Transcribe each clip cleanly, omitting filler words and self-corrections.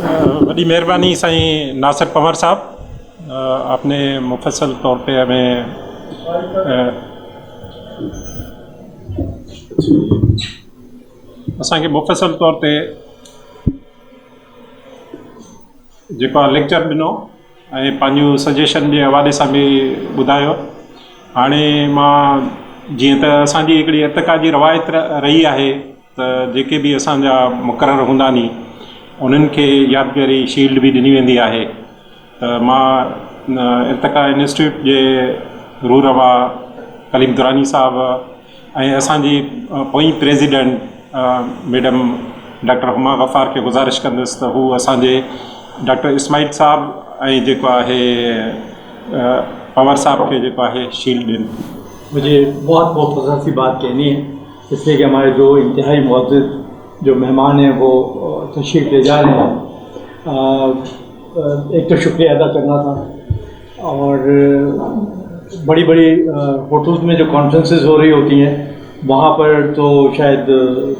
बड़ी मेहरबानी साईं नासिर पंवर साहब, आपने मुफस्सल तौर पे हमें असांखे मुफस्सल तौर ते जेको लेक्चर ॾिनो ऐं पंहिंजो सजेशन जे हवाले सां बि ॿुधायो। हाणे मां जीअं त असांजी हिकिड़ी इर्तिका जी रवायत रही आहे त जेके बि असांजा मुक़ररु हूंदा नी उन्हनि खे यादगारी शील्ड बि ॾिनी वेंदी आहे। त मां इर्तिका इंस्टीट्यूट जे रूरवा कलीम दुरानी साहब ऐं असांजी पोइ president madam doctor Huma Ghaffar खे गुज़ारिश कंदुसि त हू असांजे डॉक्टर इस्माइल साहब ऐं जेको आहे पंवर साहब के जेको है शील्ड ॾियनि। मुझे बहुत मुख्तसर सी बात कहनी है, इसलिए कि हमारे जो इंतहाई मुअज़्ज़ज़ जो मेहमान हैं वो तशरीफ़ ले जा रहे हैं। एक तो शुक्रिया अदा करना था, और बड़ी बड़ी होटल्स में जो कॉन्फ्रेंसेस हो रही होती हैं वहाँ पर तो शायद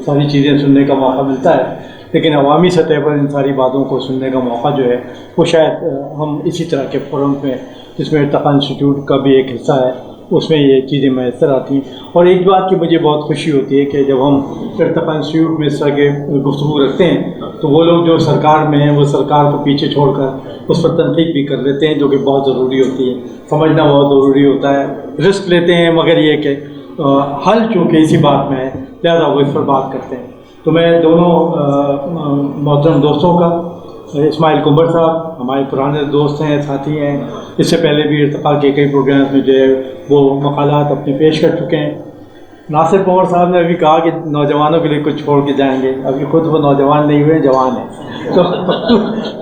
सारी चीज़ें सुनने का मौका मिलता है, लेकिन अवामी सतह पर इन सारी बातों को सुनने का मौका जो है वो शायद हम इसी तरह के फोरम में, जिसमें इर्तिका इंस्टीट्यूट का भी एक हिस्सा है, उसमें ये चीज़ें मैसर आती हैं। और एक बात की मुझे बहुत खुशी होती है कि जब हम इर्तिका इंस्टीट्यूट में इस तरह के गुफ्तगू रखते हैं तो वो लोग जो सरकार में हैं वो सरकार को पीछे छोड़कर उस पर तनकीद भी कर लेते हैं, जो कि बहुत ज़रूरी होती है, समझना बहुत ज़रूरी होता है। रिस्क लेते हैं मगर ये कि हल चूँकि इसी बात में है लिहाजा वो इस पर बात करते हैं। तो मैं दोनों मोहतरम दोस्तों का, इस्माइल कुंबर साहब हमारे पुराने दोस्त हैं, साथी हैं, इससे पहले भी इर्तिका के कई प्रोग्राम्स में जो है वो मकालात अपने पेश कर चुके हैं। नासिर पंवर साहब ने अभी कहा कि नौजवानों के लिए कुछ छोड़ के जाएंगे, अभी खुद वो नौजवान नहीं हुए, जवान हैं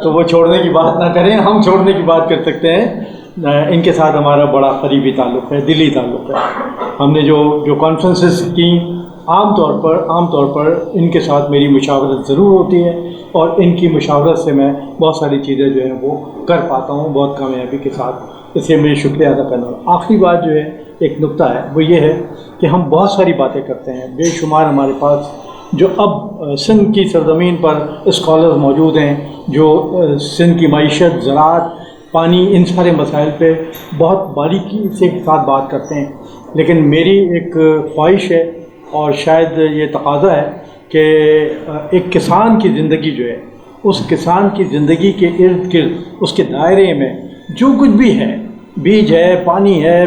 तो वो छोड़ने की बात ना करें, हम छोड़ने की बात कर सकते हैं। इनके साथ हमारा बड़ा करीबी ताल्लुक़ है, दिली ताल्लुक़ है। हमने जो कॉन्फ्रेंसेस की आम तौर पर इनके साथ मेरी मुशावरत ज़रूर होती है, और इनकी मुशावरत से मैं बहुत सारी चीज़ें जो हैं वो कर पाता हूँ बहुत कामयाबी के साथ, इसलिए मुझे शुक्रिया अदा करना। आखिरी बात जो है, एक नुक्ता है, वो ये है कि हम बहुत सारी बातें करते हैं, बेशुमार हमारे पास जो अब सिंध की सरज़मीन पर स्कॉलर्स मौजूद हैं जो सिंध की मईशत, ज़राअत, पानी, इन सारे मसाइल पे बहुत बारीकी से साथ बात करते हैं। लेकिन मेरी एक ख्वाहिश है और शायद ये तकाज़ा है कि एक किसान की ज़िंदगी जो है, उस किसान की ज़िंदगी के इर्द गिर्द, उसके दायरे में जो कुछ भी है, बीज है, पानी है,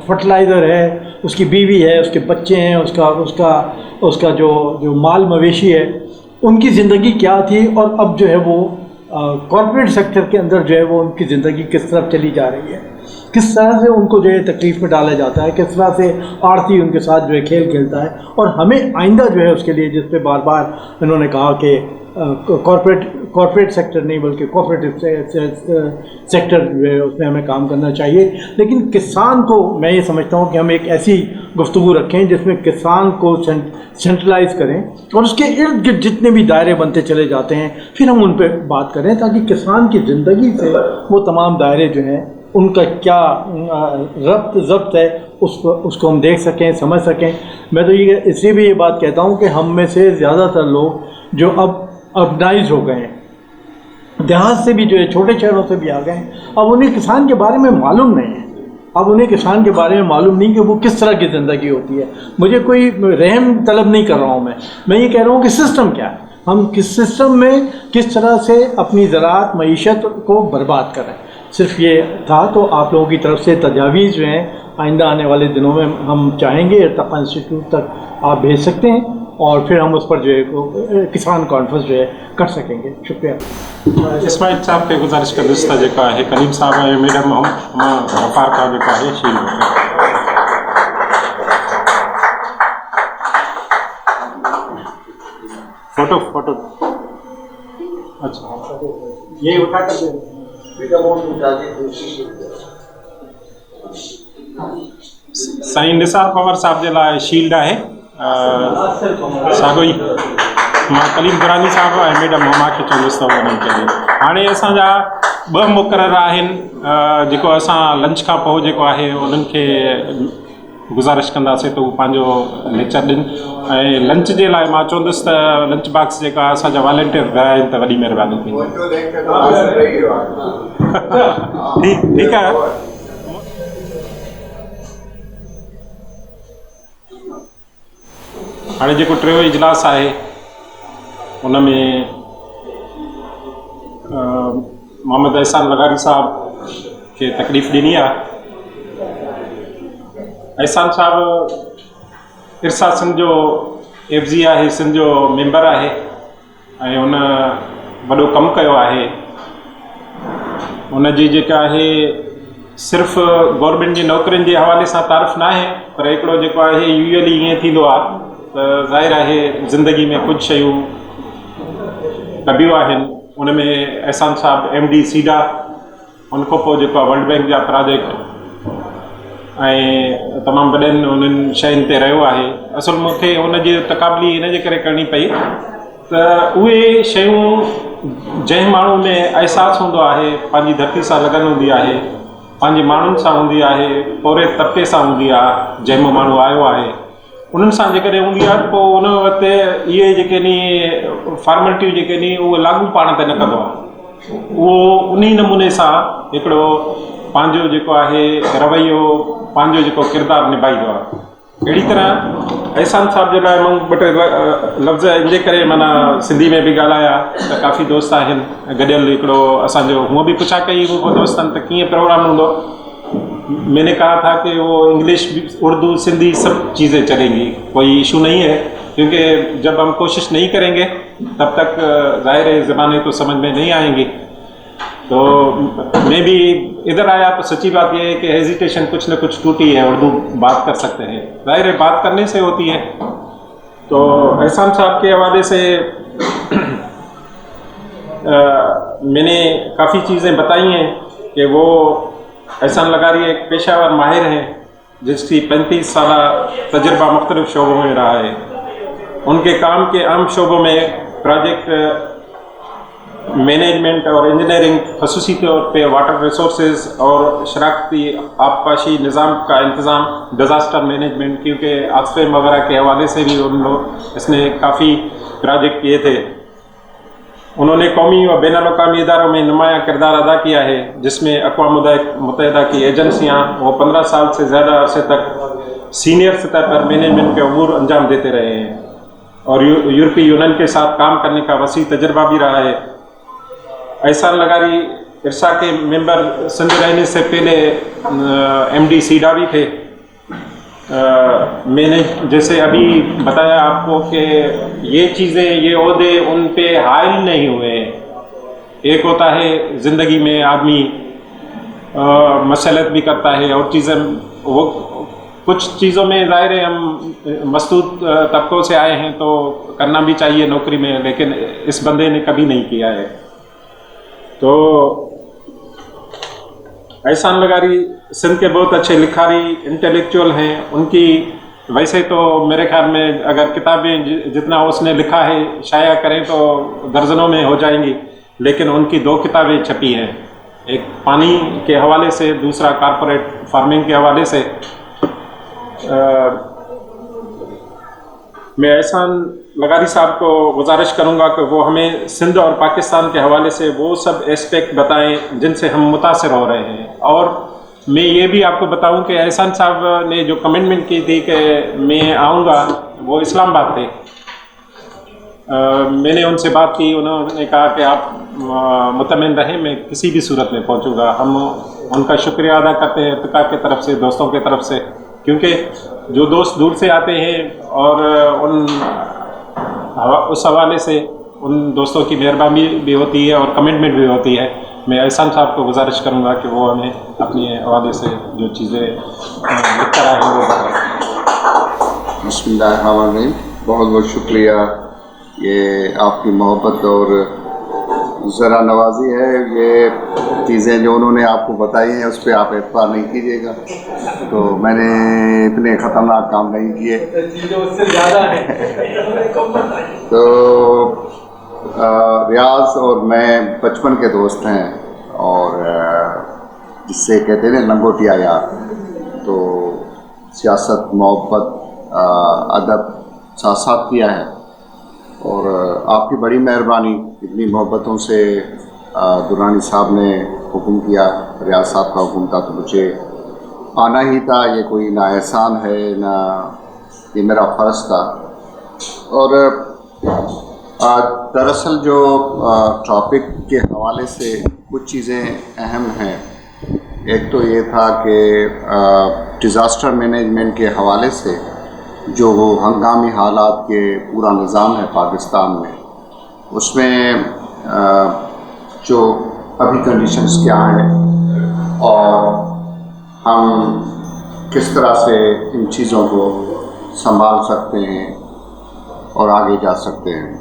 फर्टिलाइज़र है, उसकी बीवी है, उसके बच्चे हैं, उसका जो माल मवेशी है, उनकी ज़िंदगी क्या थी और अब जो है वो कॉर्पोरेट सेक्टर के अंदर जो है वो उनकी ज़िंदगी किस तरफ चली जा रही है, किस तरह से उनको जो है तकलीफ़ में डाला जाता है, किस तरह से आड़ती उनके साथ जो है खेल खेलता है। और हमें आइंदा जो है उसके लिए, जिस पे बार बार इन्होंने कहा कि कॉर्पोरेट सेक्टर नहीं बल्कि कोऑपरेटिव सेक्टर जो है उसमें हमें काम करना चाहिए। लेकिन किसान को मैं ये समझता हूँ कि हम एक ऐसी गुफ्तगू रखें जिसमें किसान को सेंट्रलाइज करें, और उसके इर्द गिर्द जितने भी दायरे बनते चले जाते हैं फिर हम उन पर बात करें, ताकि किसान की ज़िंदगी से वो तमाम दायरे जो हैं उनका क्या रब्त ज़ब्त है उसको हम देख सकें, समझ सकें। मैं तो ये इसलिए भी ये बात कहता हूँ कि हम में से ज़्यादातर लोग जो अब अर्बनाइज हो गए हैं, देहात से भी जो है, छोटे शहरों से भी आ गए हैं, अब उन्हें किसान के बारे में मालूम नहीं है। अब उन्हें किसान के बारे में मालूम नहीं कि वो किस तरह की ज़िंदगी होती है। मुझे कोई रहम तलब नहीं कर रहा हूँ, मैं ये कह रहा हूँ कि सिस्टम क्या है, हम किस सिस्टम में किस तरह से अपनी ज़राअत मईशत को बर्बाद करें, सिर्फ ये था। तो आप लोगों की तरफ से तजावीज़ जो हैं आइंदा आने वाले दिनों में हम चाहेंगे इर्तिका इंस्टीट्यूट तक आप भेज सकते हैं, और फिर हम उस पर जो है किसान कॉन्फ्रेंस जो है कर सकेंगे। शुक्रिया। इस्माइल साहब के गुजारिश का दुस्ता जो है कलीम साहब ऐं मैडम हुमा गफ़ार का जो है शील्ड फोटो अच्छा ये उठा कर साईं निसार पंवर साहब जे लाइ शील्ड आहे। साॻियो ई मां कलीम दुरानी साहब ऐं मैडम हुमा खे चवंदुसि त उन्हनि खे हाणे असांजा 2 मुक़रर आहिनि जेको असां लंच खां पोइ जेको आहे उन्हनि खे गुज़ारिश कंदासीं त उहो पंहिंजो लेक्चर ॾिन। ऐं लंच जे लाइ मां चवंदुसि त लंच बॉक्स जेका असांजा वॉलंटियर रहिया आहिनि त वॾी महिरबानी थींदी। ठीकु आहे। हाणे जेको टियों इजलास आहे उन में मोहम्मद एहसान लगारी साहब खे तकलीफ़ ॾिनी आहे। एहसान साहब इरसा सिंध जो एफजी आहे, सिंध जो मेंबर आहे ऐं हुन वॾो कमु कयो आहे। हुनजी जेका आहे सिर्फ़ु गवर्नमेंट जी नौकरियुनि जे हवाले सां तारीफ़ न आहे, पर हिकिड़ो जेको आहे यूजुअली ईअं थींदो आहे त ज़ाहिर आहे ज़िंदगी में कुझु शयूं कबियूं आहिनि। उन में एहसान साहब MD सीडा, उन खां पोइ जेको आहे वर्ल्ड बैंक जा प्रोजेक्ट ऐं तमामु वॾनि उन्हनि शयुनि ते रहियो आहे। असुलु मूंखे हुनजी तक़ाबली इन जे करे करणी पई त उहे शयूं जंहिं माण्हू में अहसासु हूंदो आहे, पंहिंजी धरती सां लॻन हूंदी आहे, पंहिंजे माण्हुनि सां हूंदी आहे, पोरे तबिके सां हूंदी आहे, जंहिं मां माण्हू आयो आहे उन्हनि सां जेकॾहिं हूंदी आहे पोइ उन वक़्तु इहे जेके नी फॉर्मेलिटियूं जेके नी उहे लागू पाण ते न कंदो आहे। उहो उन नमूने सां हिकिड़ो पंहिंजो जेको आहे रवैयो, पंहिंजो जेको किरदारु निभाईंदो आहे। अहिड़ी तरह एहसान साहब जे लाइ मां ॿ टे लफ़्ज़ इन जे करे माना सिंधी में बि ॻाल्हाया त काफ़ी दोस्त आहिनि गॾियल। हिकिड़ो असांजो हूअं बि पुछा कई वो दोस्तनि त कीअं प्रोग्राम हूंदो। मैंने कहा था कि वो इंग्लिश, उर्दू, सिंधी सब चीज़ें चलेंगी, कोई इशू नहीं है, क्योंकि जब हम कोशिश नहीं करेंगे तब तक ज़ाहिर है ज़बानें तो समझ में नहीं आएंगी। तो मैं भी इधर आया तो सच्ची बात यह है कि हेजिटेशन कुछ न कुछ टूटी है, उर्दू बात कर सकते हैं, ज़ाहिर है बात करने से होती है। तो एहसान साहब के हवाले से मैंने काफ़ी चीज़ें बताई हैं कि वो एहसान लगारी एक पेशावर माहिर हैं जिसकी 35 साल तजर्बा मुख्तलिफ शोबों में रहा है। उनके काम के अहम शोबों में प्रोजेक्ट मैनेजमेंट और इंजीनियरिंग, खसूसी तौर पे वाटर रिसोर्सेज और शराकती आबपाशी निज़ाम का इंतज़ाम, डिज़ास्टर मैनेजमेंट, क्योंकि आसफे वगैरह के हवाले से भी उन लोग इसने काफ़ी प्रोजेक्ट किए थे। उन्होंने कौमी व बैनुल-अक़वामी इदारों में नुमायाँ किरदार अदा किया है, जिसमें अक़वाम मुत्तहिदा की एजेंसियाँ वो 15 साल से ज़्यादा अरसे तक सीनियर सतह पर मैनेजमेंट के अमूर अंजाम देते रहे हैं और यूरोपीय यूनियन के साथ काम करने का वसी तजर्बा भी रहा है। एहसान लगारी इरसा के मेंबर सिंध रहने से पहले MD सीडा भी थे। मैंने जैसे अभी बताया आपको कि ये चीज़ें, ये ओहदे उन पे हायल नहीं हुए हैं। एक होता है ज़िंदगी में आदमी मसलत भी करता है और चीज़ें, वो कुछ चीज़ों में ज़ाहिर है हम मस्तूद तबकों से आए हैं तो करना भी चाहिए नौकरी में, लेकिन इस बंदे ने कभी नहीं किया है। तो एहसान लगारी सिंध के बहुत अच्छे लिखारी इंटेलेक्चुअल हैं। उनकी वैसे तो मेरे ख्याल में अगर किताबें जितना उसने लिखा है शाया करें तो दर्जनों में हो जाएंगी, लेकिन उनकी 2 किताबें छपी हैं, एक पानी के हवाले से, दूसरा कॉरपोरेट फार्मिंग के हवाले से। मैं एहसान लगारी साहब को गुजारिश करूंगा कि वो हमें सिंध और पाकिस्तान के हवाले से वो सब एस्पेक्ट बताएं जिनसे हम मुतासिर हो रहे हैं। और मैं ये भी आपको बताऊं कि एहसान साहब ने जो कमिटमेंट की थी कि मैं आऊँगा, वो इस्लामाबाद थे। मैंने उनसे बात की, उन्होंने कहा कि आप मुतमिन रहें, मैं किसी भी सूरत में पहुंचूंगा। हम उनका शुक्रिया अदा करते हैं इत्तेफाक की तरफ से, दोस्तों की तरफ से, क्योंकि जो दोस्त दूर से आते हैं और उस हवाले से उन दोस्तों की मेहरबानी भी होती है और कमिटमेंट भी होती है। मैं एहसान साहब को गुजारिश करूंगा कि वो हमें अपने हवाले से जो चीज़ें लिख कर आए हैं वो बताएं। बिस्मिल्लाहिर्रहमानिर्रहीम। बहुत बहुत शुक्रिया, ये आपकी मोहब्बत और ज़रा नवाजी है। ये चीज़ें जो उन्होंने आपको बताई हैं उस पर आप एतबार नहीं कीजिएगा। तो मैंने इतने ख़तरनाक काम नहीं किए। तो रियाज और मैं बचपन के दोस्त हैं और जिससे कहते हैं लंगोटिया यार। तो सियासत, मोहब्बत, अदब साथ साथ किया है। और आपकी बड़ी मेहरबानी, इतनी मोहब्बतों से दुरानी साहब ने हुक्म किया, रियाज साहब का हुक्म था, तो मुझे आना ही था। ये कोई ना एहसान है ना, ये मेरा फ़र्ज़ था। और दरअसल जो टॉपिक के हवाले से कुछ चीज़ें अहम हैं। एक तो ये था कि डिज़ास्टर मैनेजमेंट के हवाले से जो वो हंगामी हालात के पूरा निज़ाम है पाकिस्तान में, उसमें जो अभी कंडीशंस क्या हैं और हम किस तरह से इन चीज़ों को संभाल सकते हैं और आगे जा सकते हैं।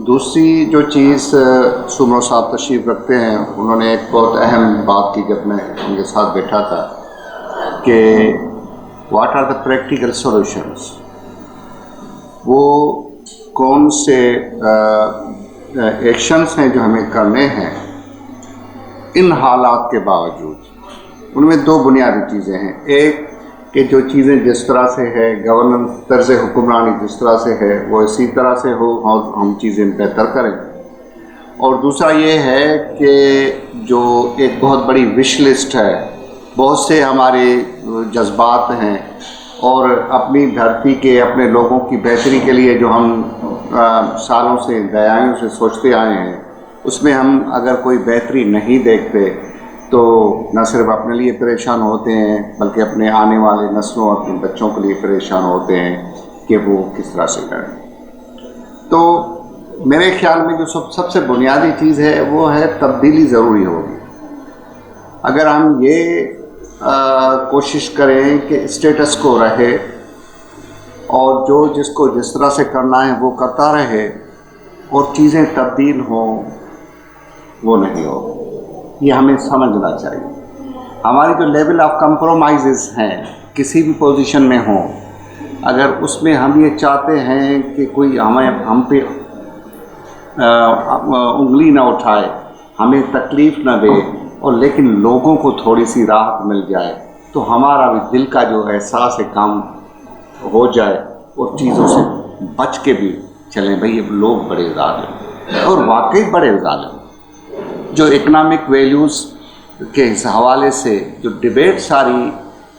दूसरी जो चीज़ सुमरो साहब तशरीफ़ रखते हैं, उन्होंने एक बहुत अहम बात की जब मैं उनके साथ बैठा था कि what are the practical solutions. वो कौन से एक्शंस हैं जो हमें करने हैं इन हालात के बावजूद। उनमें दो बुनियादी चीज़ें हैं। एक कि जो चीज़ें जिस तरह से है, गवर्नेंस, तर्ज़ हुक्मरानी जिस तरह से है, वो इसी तरह से हो और हम चीज़ें बेहतर करें। और दूसरा ये है कि जो एक बहुत बड़ी विश लिस्ट है, बहुत से हमारे जज्बात हैं और अपनी धरती के, अपने लोगों की बेहतरी के लिए जो हम सालों से दयालुओं से सोचते आए हैं, उसमें हम अगर कोई बेहतरी नहीं देखते तो न सिर्फ अपने लिए परेशान होते हैं बल्कि अपने आने वाले नस्लों, अपने बच्चों के लिए परेशान होते हैं कि वो किस तरह से करें। तो मेरे ख्याल में जो सबसे बुनियादी चीज़ है वो है तब्दीली ज़रूरी होगी। अगर हम ये कोशिश करें कि स्टेटस को रहे और जो जिसको जिस तरह से करना है वो करता रहे और चीज़ें तब्दील हों, वो नहीं हो। ये हमें समझना चाहिए। हमारी जो लेवल ऑफ कंप्रोमाइज़ हैं किसी भी पोजीशन में हों, अगर उसमें हम ये चाहते हैं कि कोई हम पे उंगली ना उठाए, हमें तकलीफ़ ना दे और लेकिन लोगों को थोड़ी सी राहत मिल जाए, तो हमारा भी दिल का जो एहसास है काम हो जाए और चीज़ों से बच के भी चलें। भाई ये लोग बड़े ज़ालिम और वाकई बड़े ज़ालिम। जो इकनॉमिक वैल्यूज़ के हवाले से जो डिबेट सारी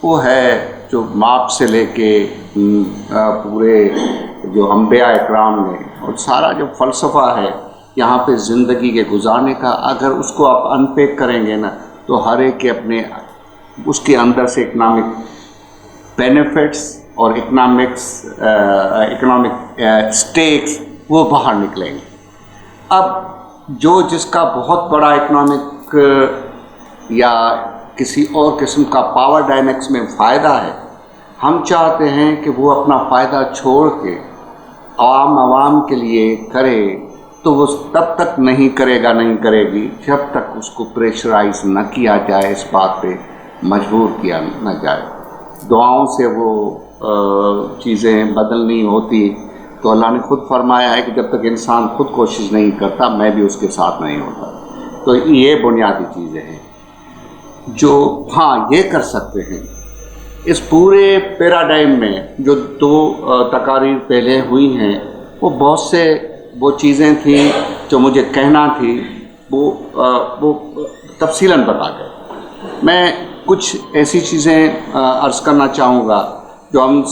वो है, जो माप से लेके पूरे जो अंबिया इकराम ने और सारा जो फ़लसफ़ा है यहाँ पे ज़िंदगी के गुजारने का, अगर उसको आप अनपैक करेंगे ना तो हर एक के अपने उसके अंदर से इकनॉमिक बेनिफिट्स और इकनॉमिक स्टेक्स वो बाहर निकलेंगे। अब जो जिसका बहुत बड़ा इकनॉमिक या किसी और किस्म का पावर डायनेमिक्स में फ़ायदा है, हम चाहते हैं कि वो अपना फ़ायदा छोड़ के आवाम के लिए करे, तो वो तब तक नहीं करेगी जब तक उसको प्रेशराइज न किया जाए, इस बात पे मजबूर किया न जाए। दुआओं से वो चीज़ें बदल नहीं होती। तो अल्लाह ने खुद फरमाया है कि जब तक इंसान खुद कोशिश नहीं करता मैं भी उसके साथ नहीं होता। तो ये बुनियादी चीज़ें हैं जो हाँ ये कर सकते हैं। इस पूरे पैराडाइम में जो दो तकारीर पहले हुई हैं, वो बहुत से वो चीज़ें थी जो मुझे कहना थी, वो तफसीलन बता गए। मैं कुछ ऐसी चीज़ें अर्ज़ करना चाहूँगा जो हम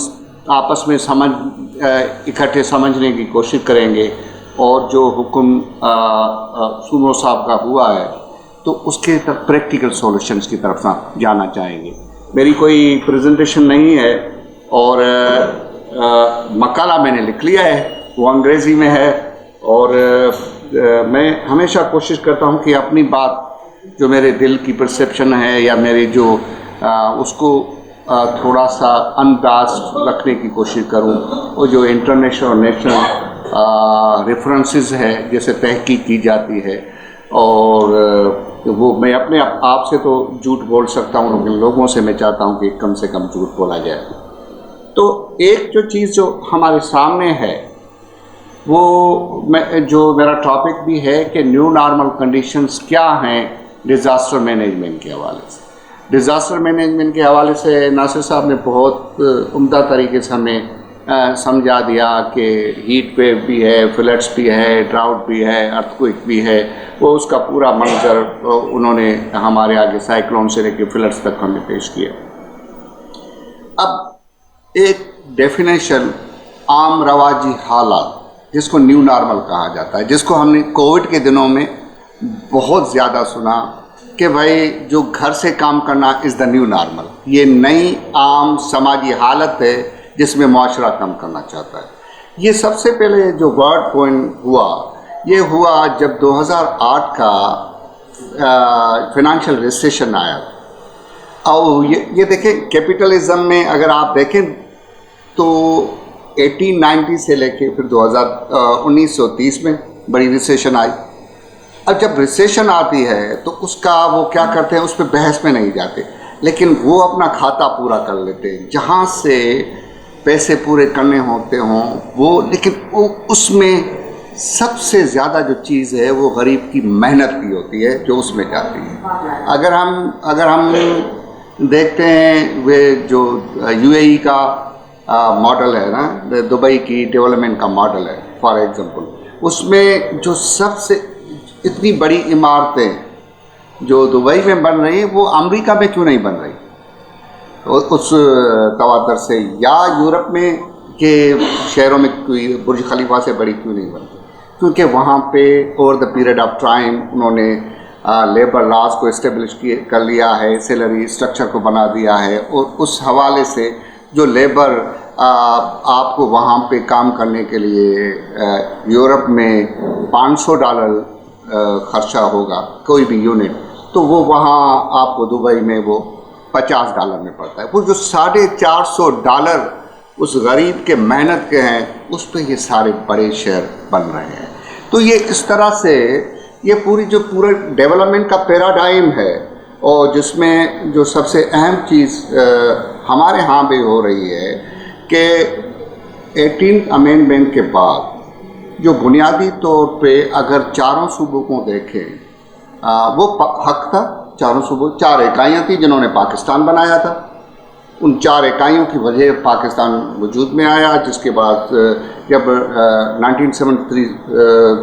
आपस में इकट्ठे समझने की कोशिश करेंगे और जो हुक्म सुमरो साहब का हुआ है तो उसके तरफ प्रैक्टिकल सॉल्यूशंस की तरफ जाना चाहेंगे। मेरी कोई प्रेजेंटेशन नहीं है और मकाला मैंने लिख लिया है, वो अंग्रेज़ी में है और मैं हमेशा कोशिश करता हूँ कि अपनी बात जो मेरे दिल की परसेप्शन है या मेरी जो उसको थोड़ा सा अंदाज रखने की कोशिश करूं, और जो इंटरनेशनल और नेशनल रेफरेंसेस है जैसे तहकीक की जाती है, और वो मैं अपने आप से तो झूठ बोल सकता हूं लेकिन लोगों से मैं चाहता हूं कि कम से कम झूठ बोला जाए। तो एक जो चीज़ जो हमारे सामने है वो जो मेरा टॉपिक भी है कि न्यू नॉर्मल कंडीशंस क्या हैं डिज़ास्टर मैनेजमेंट के हवाले से। डिज़ास्टर मैनेजमेंट के हवाले से नासिर साहब ने बहुत उम्दा तरीके से हमें समझा दिया कि हीट वेव भी है, फ्लड्स भी है, ड्राउट भी है, अर्थक्वेक भी है। वो उसका पूरा मंजर उन्होंने हमारे आगे साइक्लोन से लेकर फ्लड्स तक हमें पेश किया। अब एक डेफिनेशन आम रवाजी हालात, जिसको न्यू नॉर्मल कहा जाता है, जिसको हमने कोविड के दिनों में बहुत ज़्यादा सुना कि भाई जो घर से काम करना इज़ द न्यू नॉर्मल। ये नई आम समाजी हालत है जिसमें माशरा काम करना चाहता है। ये सबसे पहले जो वर्ड पॉइंट हुआ, ये हुआ जब 2008 का फाइनेंशियल रिसेशन आया। और ये देखें, कैपिटलिज्म में अगर आप देखें तो 1890 से लेके फिर 1930 में बड़ी रिसेशन आई। अब जब रिसेशन आती है तो उसका वो क्या करते हैं, उस पर बहस में नहीं जाते, लेकिन वो अपना खाता पूरा कर लेते हैं, जहाँ से पैसे पूरे करने होते हों वो। लेकिन वो उसमें सबसे ज़्यादा जो चीज़ है वो गरीब की मेहनत की होती है जो उसमें जाती है। अगर हम देखते हैं वे जो यूएई का मॉडल है ना, दुबई की डेवलपमेंट का मॉडल है फॉर एग्जांपल, उसमें जो सबसे इतनी बड़ी इमारतें जो दुबई में बन रही हैं वो अमेरिका में क्यों नहीं बन रही उस तवातर से, या यूरोप में के शहरों में कोई बुर्ज खलीफा से बड़ी क्यों नहीं बनती? क्योंकि वहाँ पे over the period of time उन्होंने लेबर लॉज को इस्टेब्लिश कर लिया है, सैलरी स्ट्रक्चर को बना दिया है, और उस हवाले से जो लेबर आपको वहाँ पे काम करने के लिए यूरोप में $500 खर्चा होगा कोई भी यूनिट, तो वो वहाँ आपको दुबई में वो $50 में पड़ता है। वो जो $450 उस गरीब के मेहनत के हैं, उस पर ये सारे बड़े शहर बन रहे हैं। तो ये इस तरह से ये पूरा डेवलपमेंट का पैराडाइम है, और जिसमें जो सबसे अहम चीज़ हमारे यहाँ भी हो रही है कि 18th अमेंडमेंट के बाद जो बुनियादी तौर पे अगर चारों सूबों को देखें, वो हक था। चारों सूबों 4 इकाइयाँ थी जिन्होंने पाकिस्तान बनाया था। उन 4 इकाइयों की वजह पाकिस्तान वजूद में आया, जिसके बाद जब 1973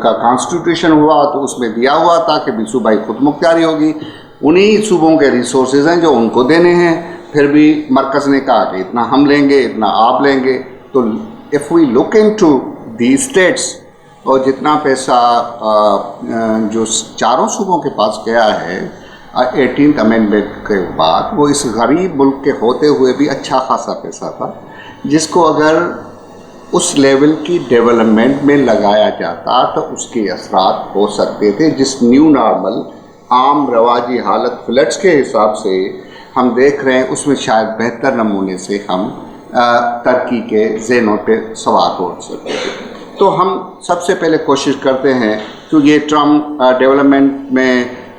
का कॉन्स्टिट्यूशन हुआ तो उसमें दिया हुआ था कि भी सूबाई खुद मुख्तारी होगी। उन्हीं सूबों के रिसोर्सेज हैं जो उनको देने हैं, फिर भी मरकज़ ने कहा कि इतना हम लेंगे, इतना आप लेंगे। तो if we look into the states, और जितना पैसा जो चारों सूबों के पास गया है 18th अमेंडमेंट के बाद, वो इस गरीब मुल्क के होते हुए भी अच्छा खासा पैसा था, जिसको अगर उस लेवल की डेवलपमेंट में लगाया जाता तो उसके असरात हो सकते थे। जिस न्यू नॉर्मल आम रवाजी हालत फ्लड्स के हिसाब से हम देख रहे हैं, उसमें शायद बेहतर नमूने से हम तरक्की के ज़ेनों पे सवार हो सकते थे। तो हम सबसे पहले कोशिश करते हैं, क्योंकि ये टर्म डेवलपमेंट में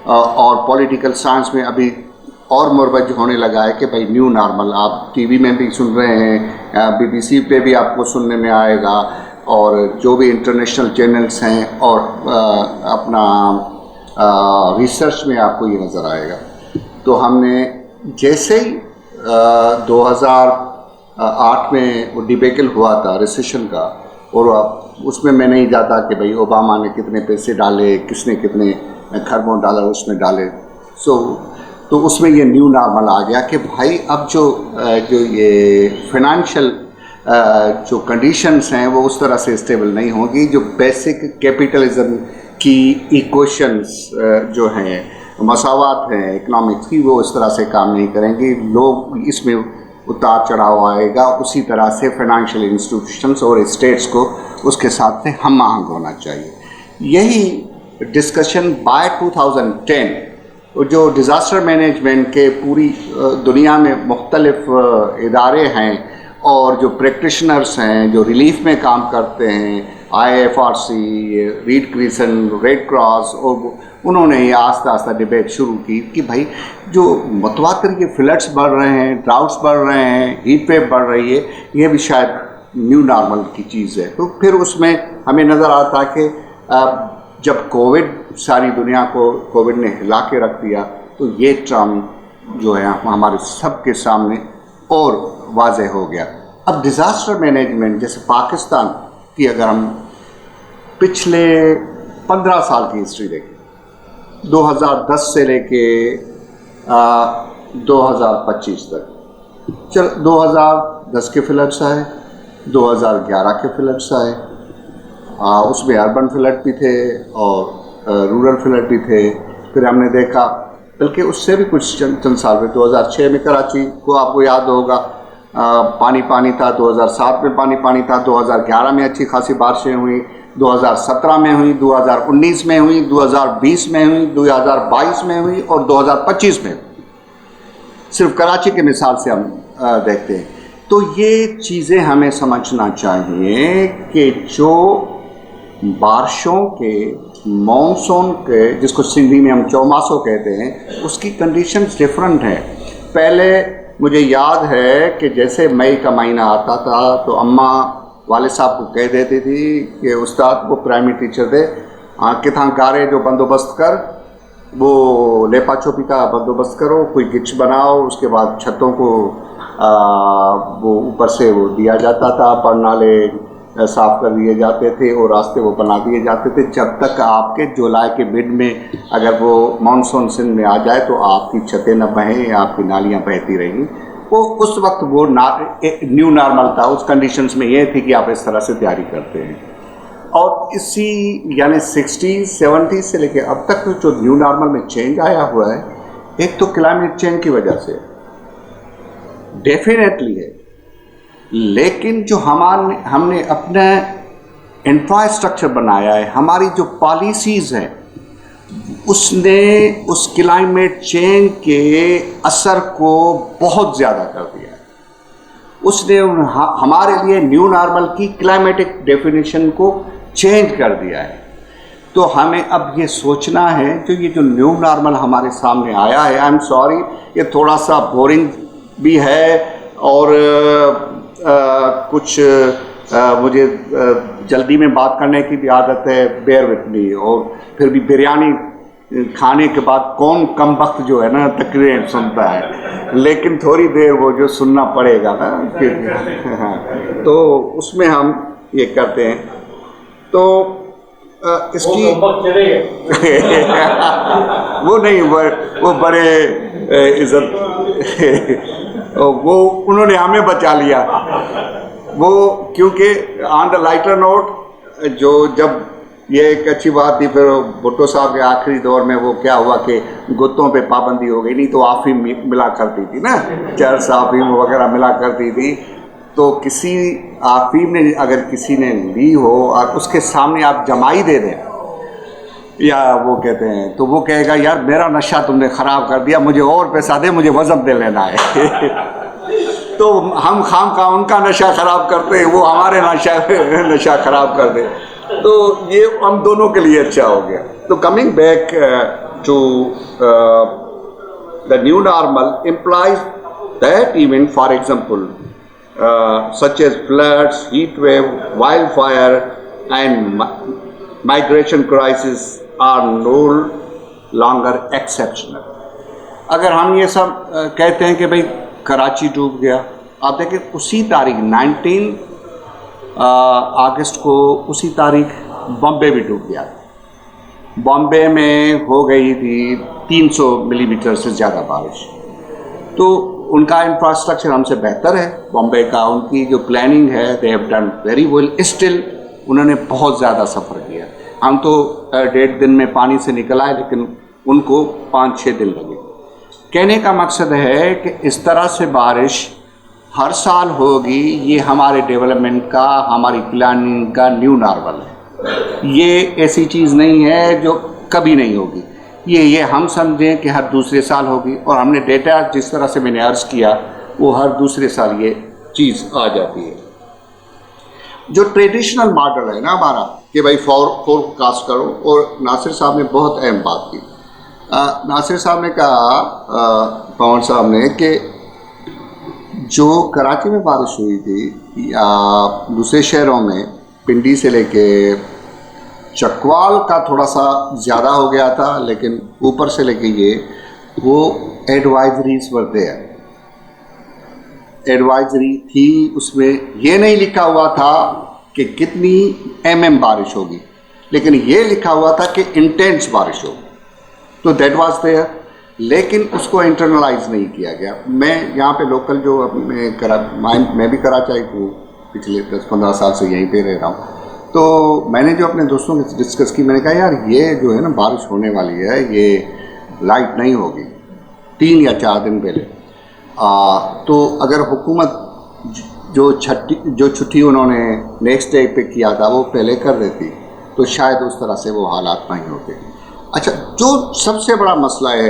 और पॉलिटिकल साइंस में अभी और मुरवज होने लगा है कि भाई न्यू नॉर्मल आप टीवी में भी सुन रहे हैं, बीबीसी पे भी आपको सुनने में आएगा, और जो भी इंटरनेशनल चैनल्स हैं और अपना रिसर्च में आपको ये नज़र आएगा। तो हमने जैसे ही 2008 में वो डिबेकल हुआ था रिसेशन का, और उसमें मैं नहीं जाता कि भाई ओबामा ने कितने पैसे डाले, किसने कितने खरबों डॉलर उसमें डाले, तो उसमें ये न्यू नॉर्मल आ गया कि भाई अब जो ये फाइनेंशियल जो कंडीशंस हैं वो उस तरह से स्टेबल नहीं होगी। जो बेसिक कैपिटलिज्म की इक्वेशंस जो हैं, मसावात हैं इकनॉमिक्स की, वो इस तरह से काम नहीं करेंगी। लोग इसमें उतार चढ़ाव आएगा। उसी तरह से फाइनेंशियल इंस्टीट्यूशंस और स्टेट्स को उसके साथ से हम आहंग होना चाहिए। यही डिस्कशन बाय 2010 जो डिज़ास्टर मैनेजमेंट के पूरी दुनिया में मुख्तलिफ इदारे हैं और जो प्रैक्टिशनर्स हैं जो रिलीफ में काम करते हैं, IFRC, read crescent, red cross, और उन्होंने ये आस्ता आस्ता डिबेट शुरू की कि भाई जो मतवातर ये फ्लड्स बढ़ रहे हैं, ड्राउट्स बढ़ रहे हैं, हीट वेव बढ़ रही है, ये भी शायद न्यू नॉर्मल की चीज़ है। तो फिर उसमें हमें नज़र आता कि जब कोविड सारी दुनिया को कोविड ने हिला के रख दिया, तो ये टर्म जो है हमारे सबके सामने और वाज़ेह हो गया। अब डिज़ास्टर मैनेजमेंट जैसे पाकिस्तान की अगर हम पिछले 15 साल की हिस्ट्री देखें, 2010 से लेके 2025 तक, चल 2010 के फ्लड्स आए, 2011 के फ्लड्स आए, उसमें अर्बन फ्लड भी थे और रूरल फ्लड भी थे। फिर हमने देखा, बल्कि उससे भी कुछ चंद साल में 2006 में कराची को आपको याद होगा पानी था, 2007 में पानी था, 2011 में अच्छी खासी बारिशें हुई, 2017 में हुई, 2019 में हुई, 2020 में हुई, 2022 में हुई और 2025 में। सिर्फ कराची की मिसाल से हम देखते हैं। तो ये चीज़ें हमें समझना चाहिए कि जो बारिशों के मॉनसून के, जिसको सिंधी में हम चौमासों कहते हैं, उसकी कंडीशंस डिफरेंट है। पहले मुझे याद है कि जैसे मई का महीना आता था तो अम्मा वालिद साहब को कह देती थी कि उस्ताद वो प्राइमरी टीचर थे, किथां गारे जो बंदोबस्त कर, वो लेपा चोपी का बंदोबस्त करो, कोई गिच बनाओ, उसके बाद छतों को वो ऊपर से वो दिया जाता था, पर नाले साफ़ कर दिए जाते थे और रास्ते वो बना दिए जाते थे, जब तक आपके जुलाई के मिड में अगर वो मानसून सिंध में आ जाए तो आपकी छतें न बहें, आपकी नालियाँ बहती रहेंगी। वो उस वक्त वो न्यू नॉर्मल था। उस कंडीशंस में ये थी कि आप इस तरह से तैयारी करते हैं। और इसी यानी 60s 70s से लेके अब तक जो न्यू नॉर्मल में चेंज आया हुआ है, एक तो क्लाइमेट चेंज की वजह से डेफिनेटली है, लेकिन जो हमने अपना इंफ्रास्ट्रक्चर बनाया है, हमारी जो पॉलिसीज़ हैं, उसने उस क्लाइमेट चेंज के असर को बहुत ज़्यादा कर दिया है। उसने हमारे लिए न्यू नॉर्मल की क्लाइमेटिक डेफिनेशन को चेंज कर दिया है। तो हमें अब ये सोचना है, जो ये जो न्यू नॉर्मल हमारे सामने आया है, आई एम सॉरी, ये थोड़ा सा बोरिंग भी है और कुछ मुझे जल्दी में बात करने की भी आदत है, बेयर विथ मी। और फिर भी बिरयानी खाने के बाद कौन कम वक्त जो है ना तकरीरें सुनता है, लेकिन थोड़ी देर वो जो सुनना पड़ेगा ना हाँ, तो उसमें हम ये करते हैं। तो इसकी वो नहीं, वो बड़े इज्जत वो उन्होंने हमें बचा लिया वो, क्योंकि ऑन द लाइटर नोट जो जब ये एक अच्छी बात थी, फिर भुट्टो साहब के आखिरी दौर में वो क्या हुआ कि गुत्तों पे पाबंदी हो गई, नहीं तो आफीम मिला करती थी ना, चरस आफीम वगैरह मिला करती थी। तो किसी आफीम ने अगर किसी ने ली हो और उसके सामने आप जमाई दे दें या वो कहते हैं, तो वो कहेगा यार मेरा नशा तुमने ख़राब कर दिया, मुझे और पैसा दे, मुझे वज़न दे लेना है तो हम खाम खा उनका नशा ख़राब करते हैं, वो हमारे नशा ख़राब कर दे। तो ये हम दोनों के लिए अच्छा हो गया। तो coming back to the new normal implies that even for example such as floods, heat wave, wildfire and migration crisis are no longer exceptional। अगर हम ये सब कहते हैं कि भाई कराची डूब गया, आप देखें उसी तारीख 19 अगस्त को उसी तारीख बॉम्बे भी डूब गया। बॉम्बे में हो गई थी 300 मिलीमीटर से ज़्यादा बारिश। तो उनका इंफ्रास्ट्रक्चर हमसे बेहतर है बॉम्बे का, उनकी जो प्लानिंग है they have done very well. Still उन्होंने बहुत ज़्यादा सफ़र किया। हम तो 1.5 दिन में पानी से निकल आए, लेकिन उनको 5-6 दिन लगे। कहने का मकसद है कि इस तरह से बारिश हर साल होगी, ये हमारे डेवलपमेंट का, हमारी प्लानिंग का न्यू नॉर्मल है। ये ऐसी चीज़ नहीं है जो कभी नहीं होगी, ये हम समझें कि हर दूसरे साल होगी। और हमने डेटा जिस तरह से मैंने अर्ज़ किया, वो हर दूसरे साल ये चीज़ आ जाती है। जो ट्रेडिशनल मॉडल है ना हमारा कि भाई फोरकास्ट करो, और नासिर साहब ने बहुत अहम बात की। नासिर साहब ने कहा, पवन साहब ने, कि जो कराची में बारिश हुई थी या दूसरे शहरों में, पिंडी से लेके चकवाल का थोड़ा सा ज़्यादा हो गया था, लेकिन ऊपर से लेके ये वो एडवाइजरीज वर देयर, एडवाइजरी थी, उसमें ये नहीं लिखा हुआ था कि कितनी mm बारिश होगी, लेकिन ये लिखा हुआ था कि इंटेंस बारिश होगी, तो दैट वाज देयर, लेकिन उसको इंटरनलाइज नहीं किया गया। मैं यहाँ पे लोकल जो मैं भी कराची हूँ, पिछले 10-15 साल से यहीं पे रह रहा हूँ, तो मैंने जो अपने दोस्तों से डिस्कस की, मैंने कहा यार ये जो है ना बारिश होने वाली है, ये लाइट नहीं होगी 3 या 4 दिन पहले, तो अगर हुकूमत जो छुट्टी उन्होंने नेक्स्ट डे पे किया था वो पहले कर देती तो शायद उस तरह से वो हालात नहीं होते। अच्छा, जो सबसे बड़ा मसला है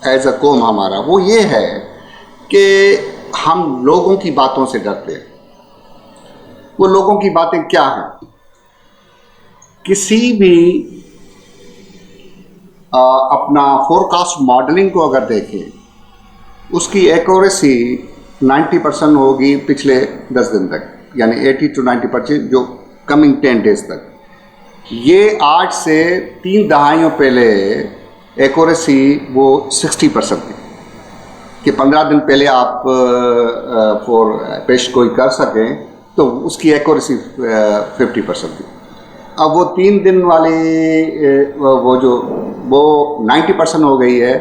एज अ कौम हमारा, वो ये है कि हम लोगों की बातों से डरते हैं। वो लोगों की बातें क्या हैं? किसी भी अपना फोरकास्ट मॉडलिंग को अगर देखें, उसकी एक्यूरेसी 90% होगी पिछले 10 दिन तक, यानी 80 to 90% जो कमिंग 10 डेज तक। ये आज से 3 दहाइयों पहले एक्यूरेसी वो 60% थी कि 15 दिन पहले आप पेश कोई कर सकें तो उसकी एक्यूरेसी 50% थी। अब वो 3 दिन वाली वो 90% हो गई है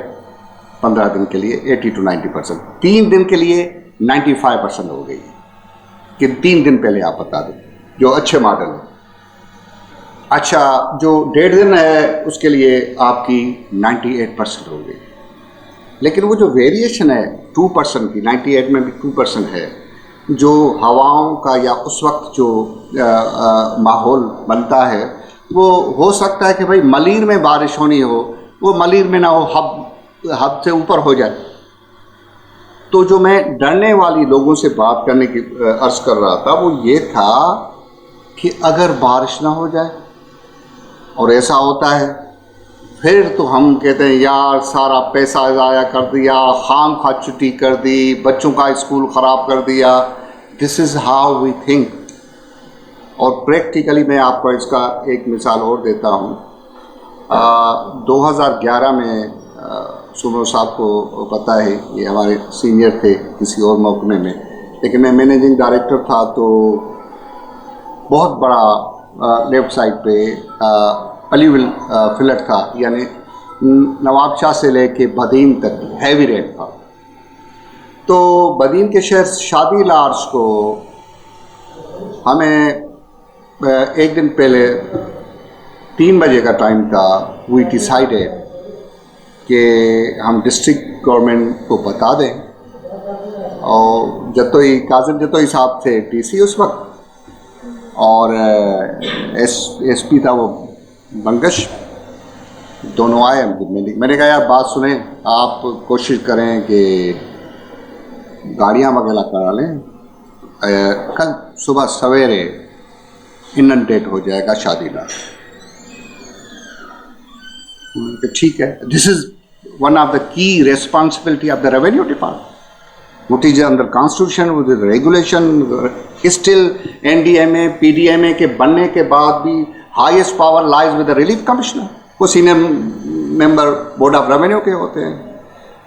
15 दिन के लिए, 80 to 90%। 3 दिन के लिए 95% हो गई है कि 3 दिन पहले आप बता दें, जो अच्छे मॉडल है। अच्छा, जो 1.5 दिन है उसके लिए आपकी 98% हो गई। लेकिन वो जो वेरिएशन है 2% की, 98 में भी 2% है, जो हवाओं का या उस वक्त जो माहौल बनता है, वो हो सकता है कि भाई मलीर में बारिश होनी हो, वो मलीर में ना हो, हद से ऊपर हो जाए। तो जो मैं डरने वाली लोगों से बात करने की अर्ज कर रहा था वो ये था कि अगर बारिश ना हो जाए, और ऐसा होता है, फिर तो हम कहते हैं यार सारा पैसा ज़ाया कर दिया, खाम खा छुट्टी कर दी, बच्चों का स्कूल ख़राब कर दिया। This is how we think. और प्रैक्टिकली मैं आपको इसका एक मिसाल और देता हूँ। 2011 में सुमो साहब को पता है, ये हमारे सीनियर थे किसी और महकमे में, लेकिन मैं मैनेजिंग डायरेक्टर था, तो बहुत बड़ा लेफ्ट साइड पे अलीविल फ्लड था, यानी नवाबशाह से लेके बदीन तक हैवी रेन था। तो बदीन के शहर शादी लार्ज को हमें एक दिन पहले 3 बजे का टाइम था, वी डिसाइडेड कि हम डिस्ट्रिक्ट गवर्नमेंट को बता दें। और काजिम जतोई साहब थे डीसी उस वक्त, और एसपी था वो बंगश, दोनों आए। मैंने कहा यार बात सुने, आप कोशिश करें कि गाड़ियाँ वगैरह करा लें, कल सुबह सवेरे इनंडेट हो जाएगा शादीला। ठीक है, this is one of the key responsibility of the revenue department, what is under constitution, with the regulation, still NDMA PDMA के बनने के बाद भी highest power lies with the relief commissioner, वो senior member board of revenue के होते हैं।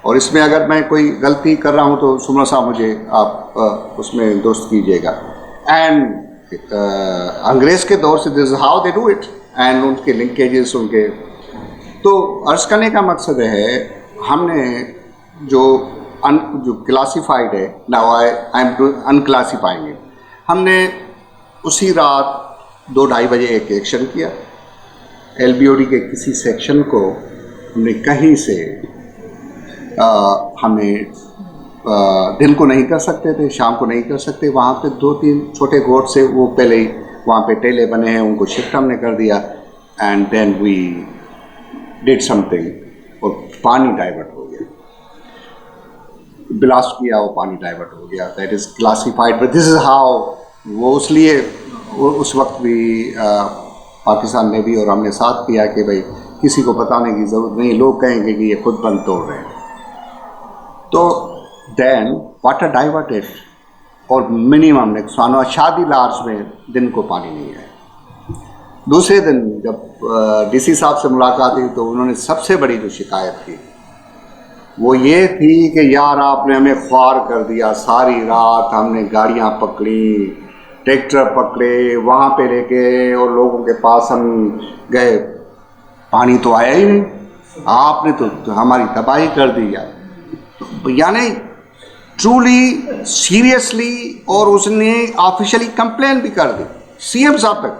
और इसमें अगर मैं कोई गलती कर रहा हूँ तो सुमरा साहब मुझे आप उसमें दुरुस्त कीजिएगा। एंड अंग्रेज़ के दौर से this is how they do it, and उनके लिंकेजेस उनके। तो अर्ज करने का मकसद है, हमने जो क्लासिफाइड है, नाउ आई एम अनक्लासिफाइंग इट, हमने उसी रात 2-2:30 बजे एक एक्शन किया। LBOD के किसी सेक्शन को हमने कहीं से हमें दिन को नहीं कर सकते थे, शाम को नहीं कर सकते, वहाँ पे 2-3 छोटे गोट से वो पहले ही वहाँ पे टेले बने हैं, उनको शिफ्ट हमने कर दिया। And then we did something, और पानी डाइवर्ट हो गया, ब्लास्ट किया, वो पानी डाइवर्ट हो गया। That is classified, but this is how. वो इसलिए उस वक्त भी पाकिस्तान ने भी और हमने साथ किया कि भाई किसी को बताने की ज़रूरत नहीं, लोग कहेंगे कि ये खुद बंद तोड़ रहे हैं। तो देन वाटर डाइवर्टेड, और मिनिमम नुकसान। शादी लार्ज में दिन को पानी नहीं है। दूसरे दिन जब DC साहब से मुलाकात हुई तो उन्होंने सबसे बड़ी जो शिकायत की وہ یہ تھی کہ یار آپ نے ہمیں خوار کر دیا, ساری رات ہم نے گاڑیاں پکڑی, ٹریکٹر پکڑے, وہاں پہ لے کے اور لوگوں کے پاس ہم گئے, پانی تو آیا ہی نہیں, آپ نے تو ہماری تباہی کر دی یار. یعنی ٹرولی سیریسلی, اور اس نے آفیشیلی کمپلین بھی کر دی سی ایم صاحب تک.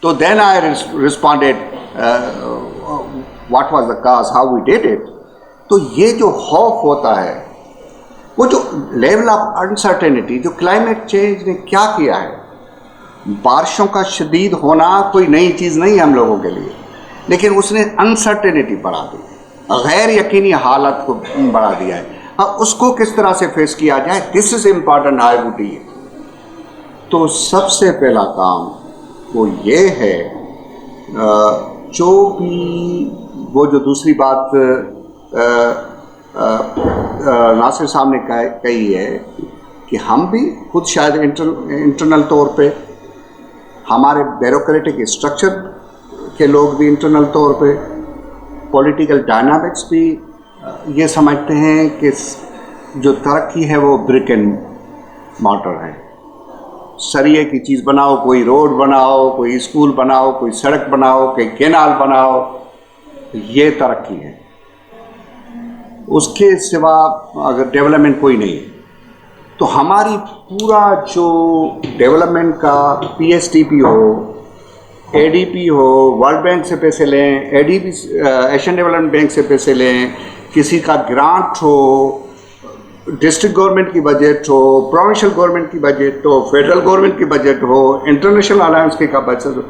تو then I responded what was the cause, how we did it. تو یہ جو خوف ہوتا ہے, وہ جو لیول آف انسرٹینٹی, جو کلائمیٹ چینج نے کیا کیا ہے, بارشوں کا شدید ہونا کوئی نئی چیز نہیں ہے ہم لوگوں کے لیے, لیکن اس نے انسرٹینٹی بڑھا دی, غیر یقینی حالت کو بڑھا دیا ہے. اب اس کو کس طرح سے فیس کیا جائے, this is important I would ڈی. تو سب سے پہلا کام وہ یہ ہے, جو بھی وہ جو دوسری بات ناصر صاحب نے کہی ہے کہ ہم بھی خود شاید انٹرنل طور پہ, ہمارے بیوروکریٹک اسٹرکچر کے لوگ بھی انٹرنل طور پہ, پولیٹیکل ڈائنامکس بھی یہ سمجھتے ہیں کہ جو ترقی ہے وہ برک اینڈ مارٹر ہے. سریے کی چیز بناؤ, کوئی روڈ بناؤ, کوئی اسکول بناؤ, کوئی سڑک بناؤ, کوئی کینال بناؤ, یہ ترقی ہے. اس کے سوا اگر ڈیولپمنٹ کوئی نہیں. تو ہماری پورا جو ڈیولپمنٹ کا پی ایس ٹی پی ہو, اے ڈی پی ہو, ورلڈ بینک سے پیسے لیں, A D P Asian Development Bank سے پیسے لیں, کسی کا گرانٹ ہو, ڈسٹرکٹ گورنمنٹ کی بجٹ ہو, پروونشل گورنمنٹ کی بجٹ ہو, فیڈرل گورنمنٹ کی بجٹ ہو, انٹرنیشنل الائنس کی کا بجٹ ہو,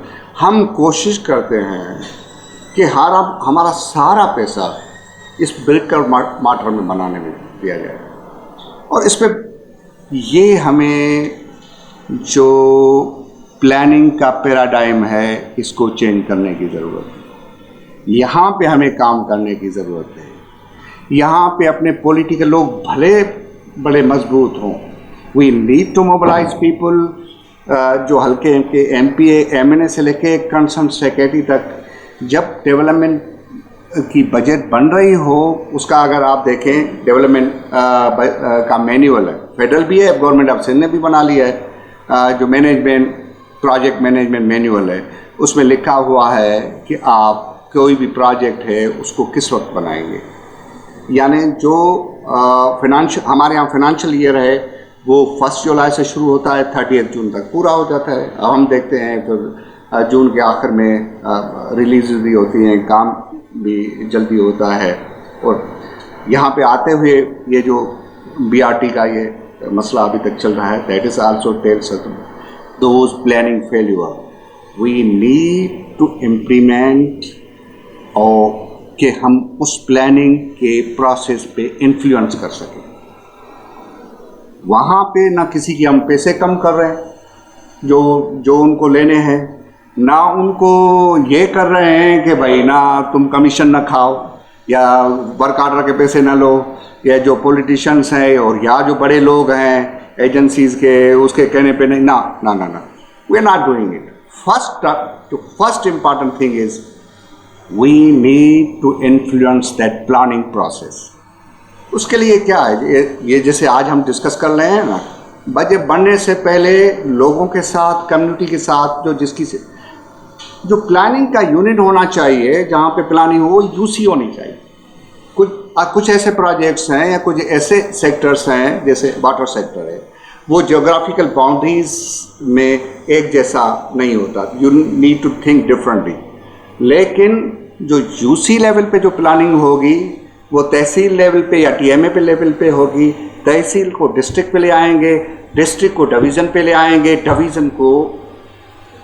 ہم کوشش کرتے ہیں کہ ہمارا سارا پیسہ اس برک اور مارٹر میں بنانے میں دیا جائے. اور اس پہ یہ ہمیں جو پلاننگ کا پیراڈائم ہے اس کو چینج کرنے کی ضرورت ہے. یہاں پہ ہمیں کام کرنے کی ضرورت ہے. یہاں پہ اپنے پولیٹیکل لوگ بھلے بڑے مضبوط ہوں, we need to mobilise people, جو ہلکے کے M P A M N A سے لے کے کنسرن سیکریٹری تک. جب ڈیولپمنٹ کی بجٹ بن رہی ہو, اس کا اگر آپ دیکھیں ڈیولپمنٹ کا مینیول ہے, فیڈرل بھی ہے, گورنمنٹ آف سندھ نے بھی بنا لیا ہے, جو مینجمنٹ پروجیکٹ مینجمنٹ مینیول ہے, اس میں لکھا ہوا ہے کہ آپ کوئی بھی پروجیکٹ ہے اس کو کس وقت بنائیں گے. یعنی جو ہمارے یہاں فائنانشیل ایئر ہے وہ 1 جولائی سے شروع ہوتا ہے, 30 جون تک پورا ہو جاتا ہے. اب ہم دیکھتے ہیں پھر جون کے آخر میں ریلیز بھی ہوتی ہیں, کام بھی جلدی ہوتا ہے. اور یہاں پہ آتے ہوئے یہ جو بی آر ٹی کا یہ مسئلہ ابھی تک چل رہا ہے, that is also tells those planning failure. We need to implement, اور کہ ہم اس پلاننگ کے پروسیس پہ انفلوئنس کر سکیں. وہاں پہ نہ کسی کی ہم پیسے کم کر رہے ہیں جو ان کو لینے ہیں, نہ ان کو یہ کر رہے ہیں کہ بھائی نہ تم کمیشن نہ کھاؤ یا ورک آرڈر کے پیسے نہ لو, یا جو پولیٹیشنس ہیں اور یا جو بڑے لوگ ہیں ایجنسیز کے, اس کے کہنے پہ نہیں. نہ we are not doing it. First important thing is we need to influence that planning process. اس کے لیے کیا ہے, یہ جیسے آج ہم ڈسکس کر رہے ہیں نا, بجٹ بننے سے پہلے لوگوں کے ساتھ, کمیونٹی کے ساتھ, جو پلاننگ کا یونٹ ہونا چاہیے, جہاں پہ پلاننگ ہو, وہ یو سی ہونی چاہیے. کچھ ایسے پروجیکٹس ہیں یا کچھ ایسے سیکٹرس ہیں جیسے واٹر سیکٹر ہے, وہ جیوگرافیکل باؤنڈریز میں ایک جیسا نہیں ہوتا. You need to think differently. لیکن جو یو سی لیول پہ جو پلاننگ ہوگی وہ تحصیل لیول پہ یا ٹی ایم اے پہ لیول پہ ہوگی. تحصیل کو ڈسٹرکٹ پہ لے آئیں گے, ڈسٹرکٹ کو ڈویژن پہ لے آئیں گے, ڈویژن کو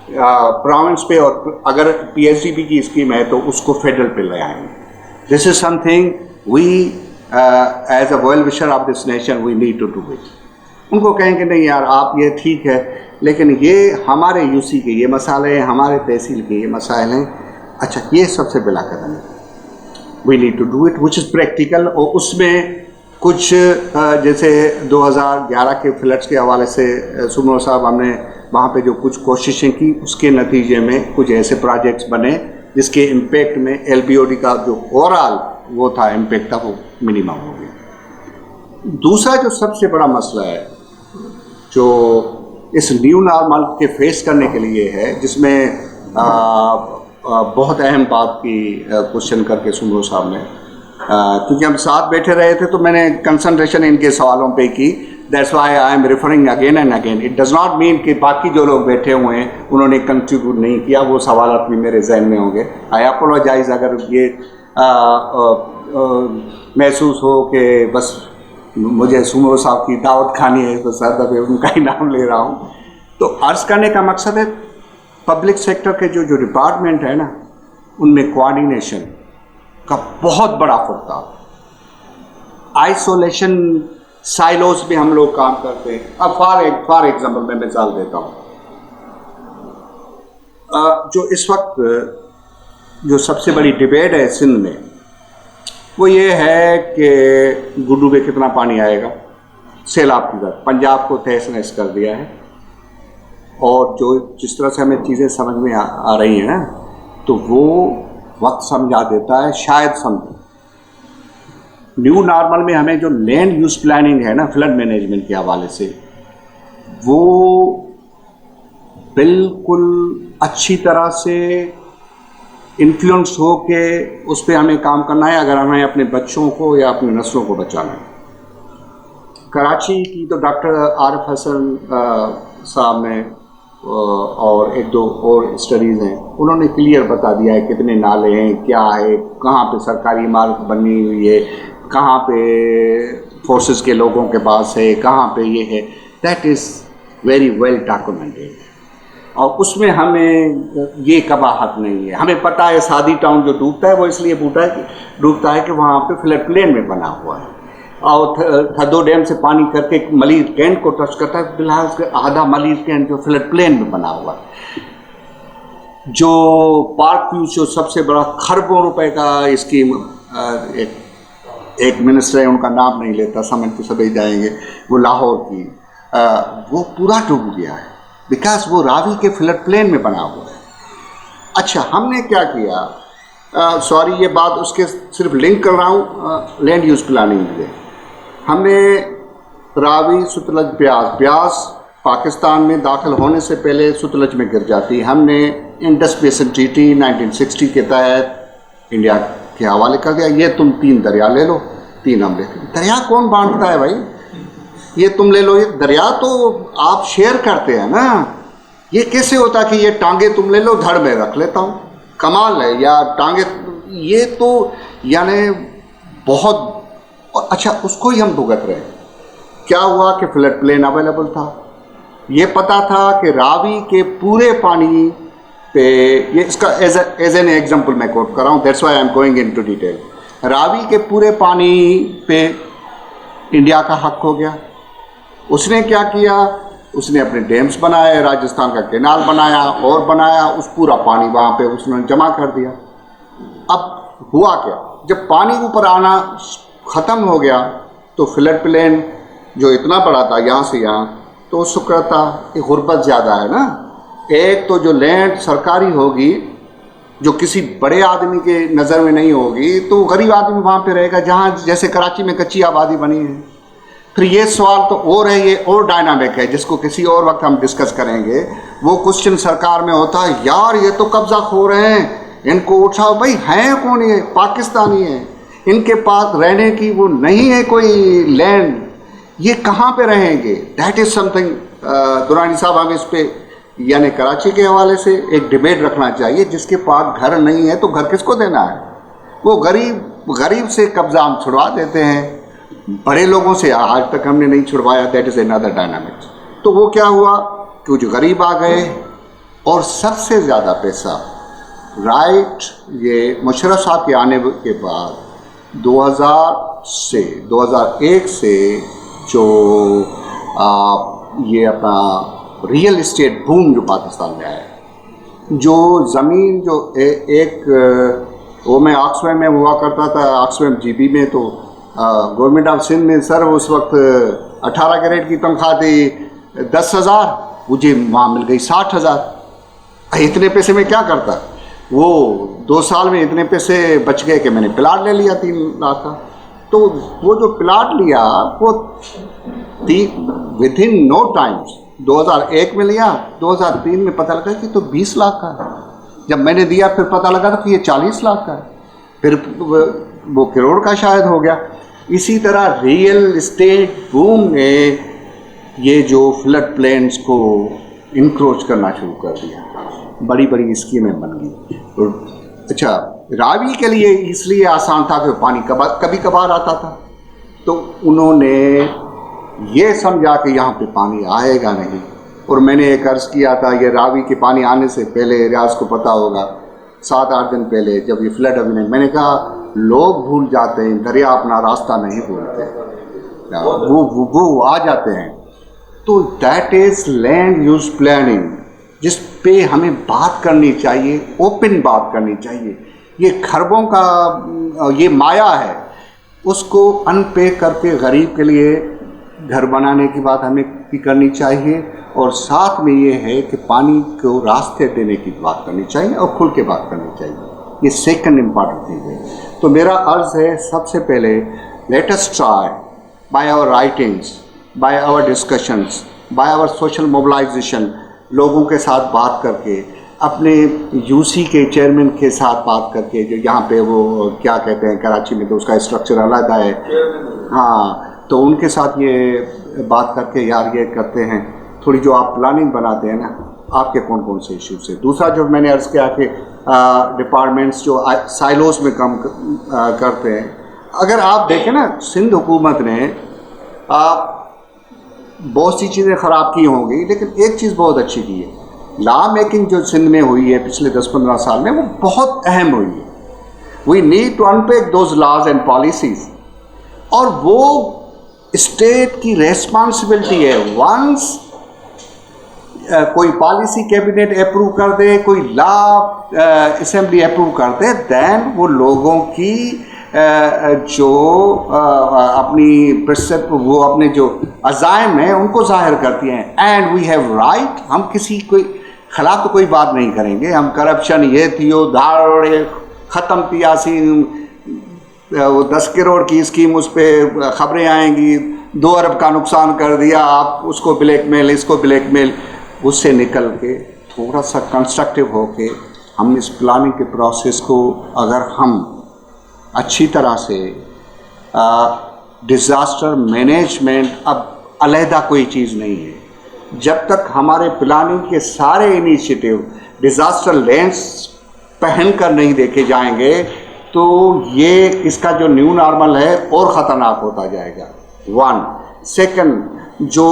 پروونس پہ, اور اگر پی ایس ڈی بی کی اسکیم ہے تو اس کو فیڈرل پہ لے آئیں گے. This is something we as a well wisher of this nation we need to do it. ان کو کہیں کہ نہیں یار آپ یہ ٹھیک ہے, لیکن یہ ہمارے یو سی کے یہ مسائل ہیں, ہمارے تحصیل کے یہ مسائل ہیں. اچھا, یہ سب سے پہلا قدم ہے. We need to do it which is practical. اور اس میں کچھ جیسے 2011 کے فلڈس کے حوالے سے سمرو صاحب, ہم نے وہاں پہ جو کچھ کوششیں کی, اس کے نتیجے میں کچھ ایسے پروجیکٹس بنے جس کے امپیکٹ میں ایل بی او ڈی کا جو اوور آل وہ تھا امپیکٹ تھا, وہ मिनिमम होगी। दूसरा जो सबसे बड़ा मसला है जो इस न्यू नॉर्मल के फेस करने के लिए है, जिसमें बहुत अहम बात की क्वेश्चन करके सुमरो साहब ने, क्योंकि हम साथ बैठे रहे थे तो मैंने कंसंट्रेशन इनके सवालों पे की। That's why I am referring again and again. It does not mean कि बाकी जो लोग बैठे हुए हैं उन्होंने कंट्रीब्यूट नहीं किया, वो सवाल भी मेरे जहन में होंगे। आई अपोलोजाइज अगर ये महसूस हो कि बस मुझे सुमरो साहब की दावत खानी है तो सर दबे उनका ही नाम ले रहा हूँ। तो अर्ज करने का मकसद है पब्लिक सेक्टर के जो डिपार्टमेंट है ना, उनमें कोऑर्डिनेशन का बहुत बड़ा फुर्ता। आइसोलेशन साइलोस में हम लोग काम करते हैं। अब फॉर एग्जाम्पल मैं मिसाल देता हूँ, जो इस वक्त जो सबसे बड़ी डिबेट है सिंध में वो ये है कि गुड्डू में कितना पानी आएगा, सैलाब की तरफ पंजाब को तहस नहस कर दिया है। और जो जिस तरह से हमें चीज़ें समझ में आ रही हैं ना, तो वो वक्त समझा देता है, शायद समझ। न्यू नॉर्मल में हमें जो लैंड यूज़ प्लानिंग है ना, फ्लड मैनेजमेंट के हवाले से, वो बिल्कुल अच्छी तरह से इन्फ्लुएंस हो के उस पर हमें काम करना है अगर हमें अपने बच्चों को या अपने नस्लों को बचाना है। कराची की तो डॉक्टर आरिफ हसन साहब ने और एक दो और स्टडीज़ हैं, उन्होंने क्लियर बता दिया है कितने नाले हैं, क्या है, कहाँ पे सरकारी इमारत बनी हुई है, कहाँ पे फोर्सेस के लोगों के पास है, कहाँ पे ये है। That is very well documented. और उसमें हमें ये कबाहत नहीं है। हमें पता है सादी टाउन जो डूबता है वो इसलिए डूबता है कि वहाँ पे फ्लड प्लेन में बना हुआ है, और थदो डैम से पानी करके मलिर कैंट को टच करता है, फिलहाल आधा मलिर कैंट जो फ्लड प्लेन में बना हुआ है। जो पार्क व्यू जो सबसे बड़ा खरबों रुपए का स्कीम, एक मिनिस्टर है उनका नाम नहीं लेता, समझ तो सभी जाएंगे, वो लाहौर की, वो पूरा डूब गया है बिकॉज वो रावी के फ्लड प्लेन में बना हुआ है। अच्छा, हमने क्या किया, सॉरी ये बात उसके सिर्फ लिंक कर रहा हूँ लैंड यूज़ प्लानिंग में। हमने रावी सतलज ब्यास पाकिस्तान में दाखिल होने से पहले सतलज में गिर जाती, हमने इंडस बेसिन ट्रीटी 1960 के तहत इंडिया के हवाले कर दिया। ये तुम 3 दरिया ले लो, 3 हम लेते। दरिया कौन बांटता है भाई, ये तुम ले लो, ये दरिया तो आप शेयर करते हैं ना। ये कैसे होता कि ये टांगे तुम ले लो, धड़ में रख लेता हूँ, कमाल है। या टांगे, ये तो यानी बहुत। अच्छा, उसको ही हम भुगत रहे हैं। क्या हुआ कि फ्लड प्लेन अवेलेबल था, ये पता था कि रावी के पूरे पानी पे, ये इसका एज एन एग्जाम्पल मैं कोट कर रहा हूँ, that's why I am going into detail. Ravi के पूरे पानी पे इंडिया का हक हो गया। उसने क्या किया, उसने अपने डैम्स बनाए, राजस्थान का कैनाल बनाया और बनाया, उस पूरा पानी वहाँ पे उसने जमा कर दिया। अब हुआ क्या, जब पानी ऊपर आना ख़त्म हो गया तो फ्लड प्लेन जो इतना बड़ा था यहाँ से यहाँ, तो उसको कहता कि गुर्बत ज़्यादा है ना। एक तो जो लैंड सरकारी होगी जो किसी बड़े आदमी के नज़र में नहीं होगी, तो गरीब आदमी वहाँ पे रहेगा, जहाँ जैसे कराची में कच्ची आबादी बनी है। फिर ये सवाल तो और है, ये और डायनामिक है जिसको किसी और वक्त हम डिस्कस करेंगे। वो क्वेश्चन सरकार में होता है, यार ये तो कब्जा खो रहे हैं, इनको उठाओ। भाई हैं कौन, ये पाकिस्तानी हैं, इनके पास रहने की वो नहीं है कोई लैंड, ये कहाँ पे रहेंगे। दैट इज़ समथिंग दुरानी साहब, हमें इस पर यानी कराची के हवाले से एक डिबेट रखना चाहिए। जिसके पास घर नहीं है तो घर किसको देना है। वो गरीब से कब्जा हम छुड़वा देते हैं, बड़े लोगों से आज तक हमने नहीं छुड़वाया। That is another dynamics. तो वो क्या हुआ कि जो गरीब आ गए, और सबसे ज़्यादा पैसा ये मुशर्रफ साहब के आने के बाद 2001 से जो ये अपना रियल इस्टेट बूम जो पाकिस्तान में आया, जो ज़मीन जो वो मैं ऑक्सफैम में हुआ करता था, ऑक्सफैम जीबी में, तो गवर्नमेंट ऑफ सिंध में सर उस वक्त 18 कैरेट की तनख्वाह थी 10,000, मुझे वहाँ मिल गई 60,000। इतने पैसे में क्या करता, वो 2 साल में इतने पैसे बच गए कि मैंने प्लाट ले लिया 3 लाख का। तो वो जो प्लाट लिया वो विद इन नो टाइम्स 2001 में लिया, 2003 में पता लगा कि तो 20 लाख का है। जब मैंने दिया फिर पता लगा था कि ये 40 लाख का है, फिर वो करोड़ का शायद हो गया। इसी तरह रियल एस्टेट बूम ने ये जो फ्लड प्लेन्स को इंक्रोच करना शुरू कर दिया, बड़ी बड़ी स्कीमें बन गई। तो अच्छा, रावी के लिए इसलिए आसान था कि पानी कभी कभार आता था, तो उन्होंने ये समझा कि यहाँ पे पानी आएगा नहीं। और मैंने एक अर्ज़ किया था, ये रावी के पानी आने से पहले, रियाज को पता होगा, 7-8 दिन पहले जब ये फ्लड अभी नहीं, मैंने कहा लोग भूल जाते हैं, दरिया अपना रास्ता नहीं भूलते, वो आ जाते हैं। तो that is land use planning, जिस पे हमें बात करनी चाहिए, ओपन बात करनी चाहिए। ये खरबों का ये माया है, उसको अनपैक करके गरीब के लिए घर बनाने की बात हमें भी करनी चाहिए, और साथ में ये है कि पानी को रास्ते देने की बात करनी चाहिए और खुल के बात करनी चाहिए। ये सेकंड इम्पॉर्टेंट थिंग है। तो मेरा अर्ज़ है, सबसे पहले let us try by our writings, by our discussions, by our social mobilisation, लोगों के साथ बात करके, अपने यूसी के चेयरमैन के साथ बात करके, जो यहाँ पे वो क्या कहते हैं कराची में तो उसका स्ट्रक्चर अलग है, हाँ, तो उनके साथ ये बात करके यार ये करते हैं, थोड़ी जो आप प्लानिंग बनाते हैं ना, आपके कौन कौन से इश्यूज है। दूसरा जो मैंने अर्ज़ किया कि डिपार्टमेंट्स जो साइलोस में काम करते हैं, अगर आप देखें ना, सिंध हुकूमत ने बहुत सी चीज़ें ख़राब की होंगी, लेकिन एक चीज़ बहुत अच्छी की है, लॉ मेकिंग जो सिंध में हुई है पिछले 10-15 साल में, वो बहुत अहम हुई है। We need to unpack those laws and policies, और वो स्टेट की रेस्पॉन्सिबिलिटी है। वंस कोई पॉलिसी कैबिनेट अप्रूव कर दे, कोई लॉ असेंबली अप्रूव कर दे, देन वो लोगों की जो वो अपने जो अज़ाइम हैं उनको ज़ाहिर करती हैं। एंड वी हैव राइट, हम किसी कोई खिलाफ तो कोई बात नहीं करेंगे, हम करप्शन ये थियो धाड़े ख़त्म कियासी, वो 10 करोड़ की स्कीम, उस पर ख़बरें आएंगी 2 अरब का नुकसान कर दिया, आप उसको ब्लैकमेल, इसको ब्लैकमेल, उससे निकल के थोड़ा सा कंस्ट्रक्टिव होके हम इस प्लानिंग के प्रोसेस को अगर हम अच्छी तरह से, डिज़ास्टर मैनेजमेंट अब अलहदा कोई चीज़ नहीं है। जब तक हमारे प्लानिंग के सारे इनिशिएटिव डिज़ास्टर लेंस पहन कर नहीं देखे जाएंगे, तो ये इसका जो न्यू नॉर्मल है और ख़तरनाक होता जाएगा। 1 सेकंड, जो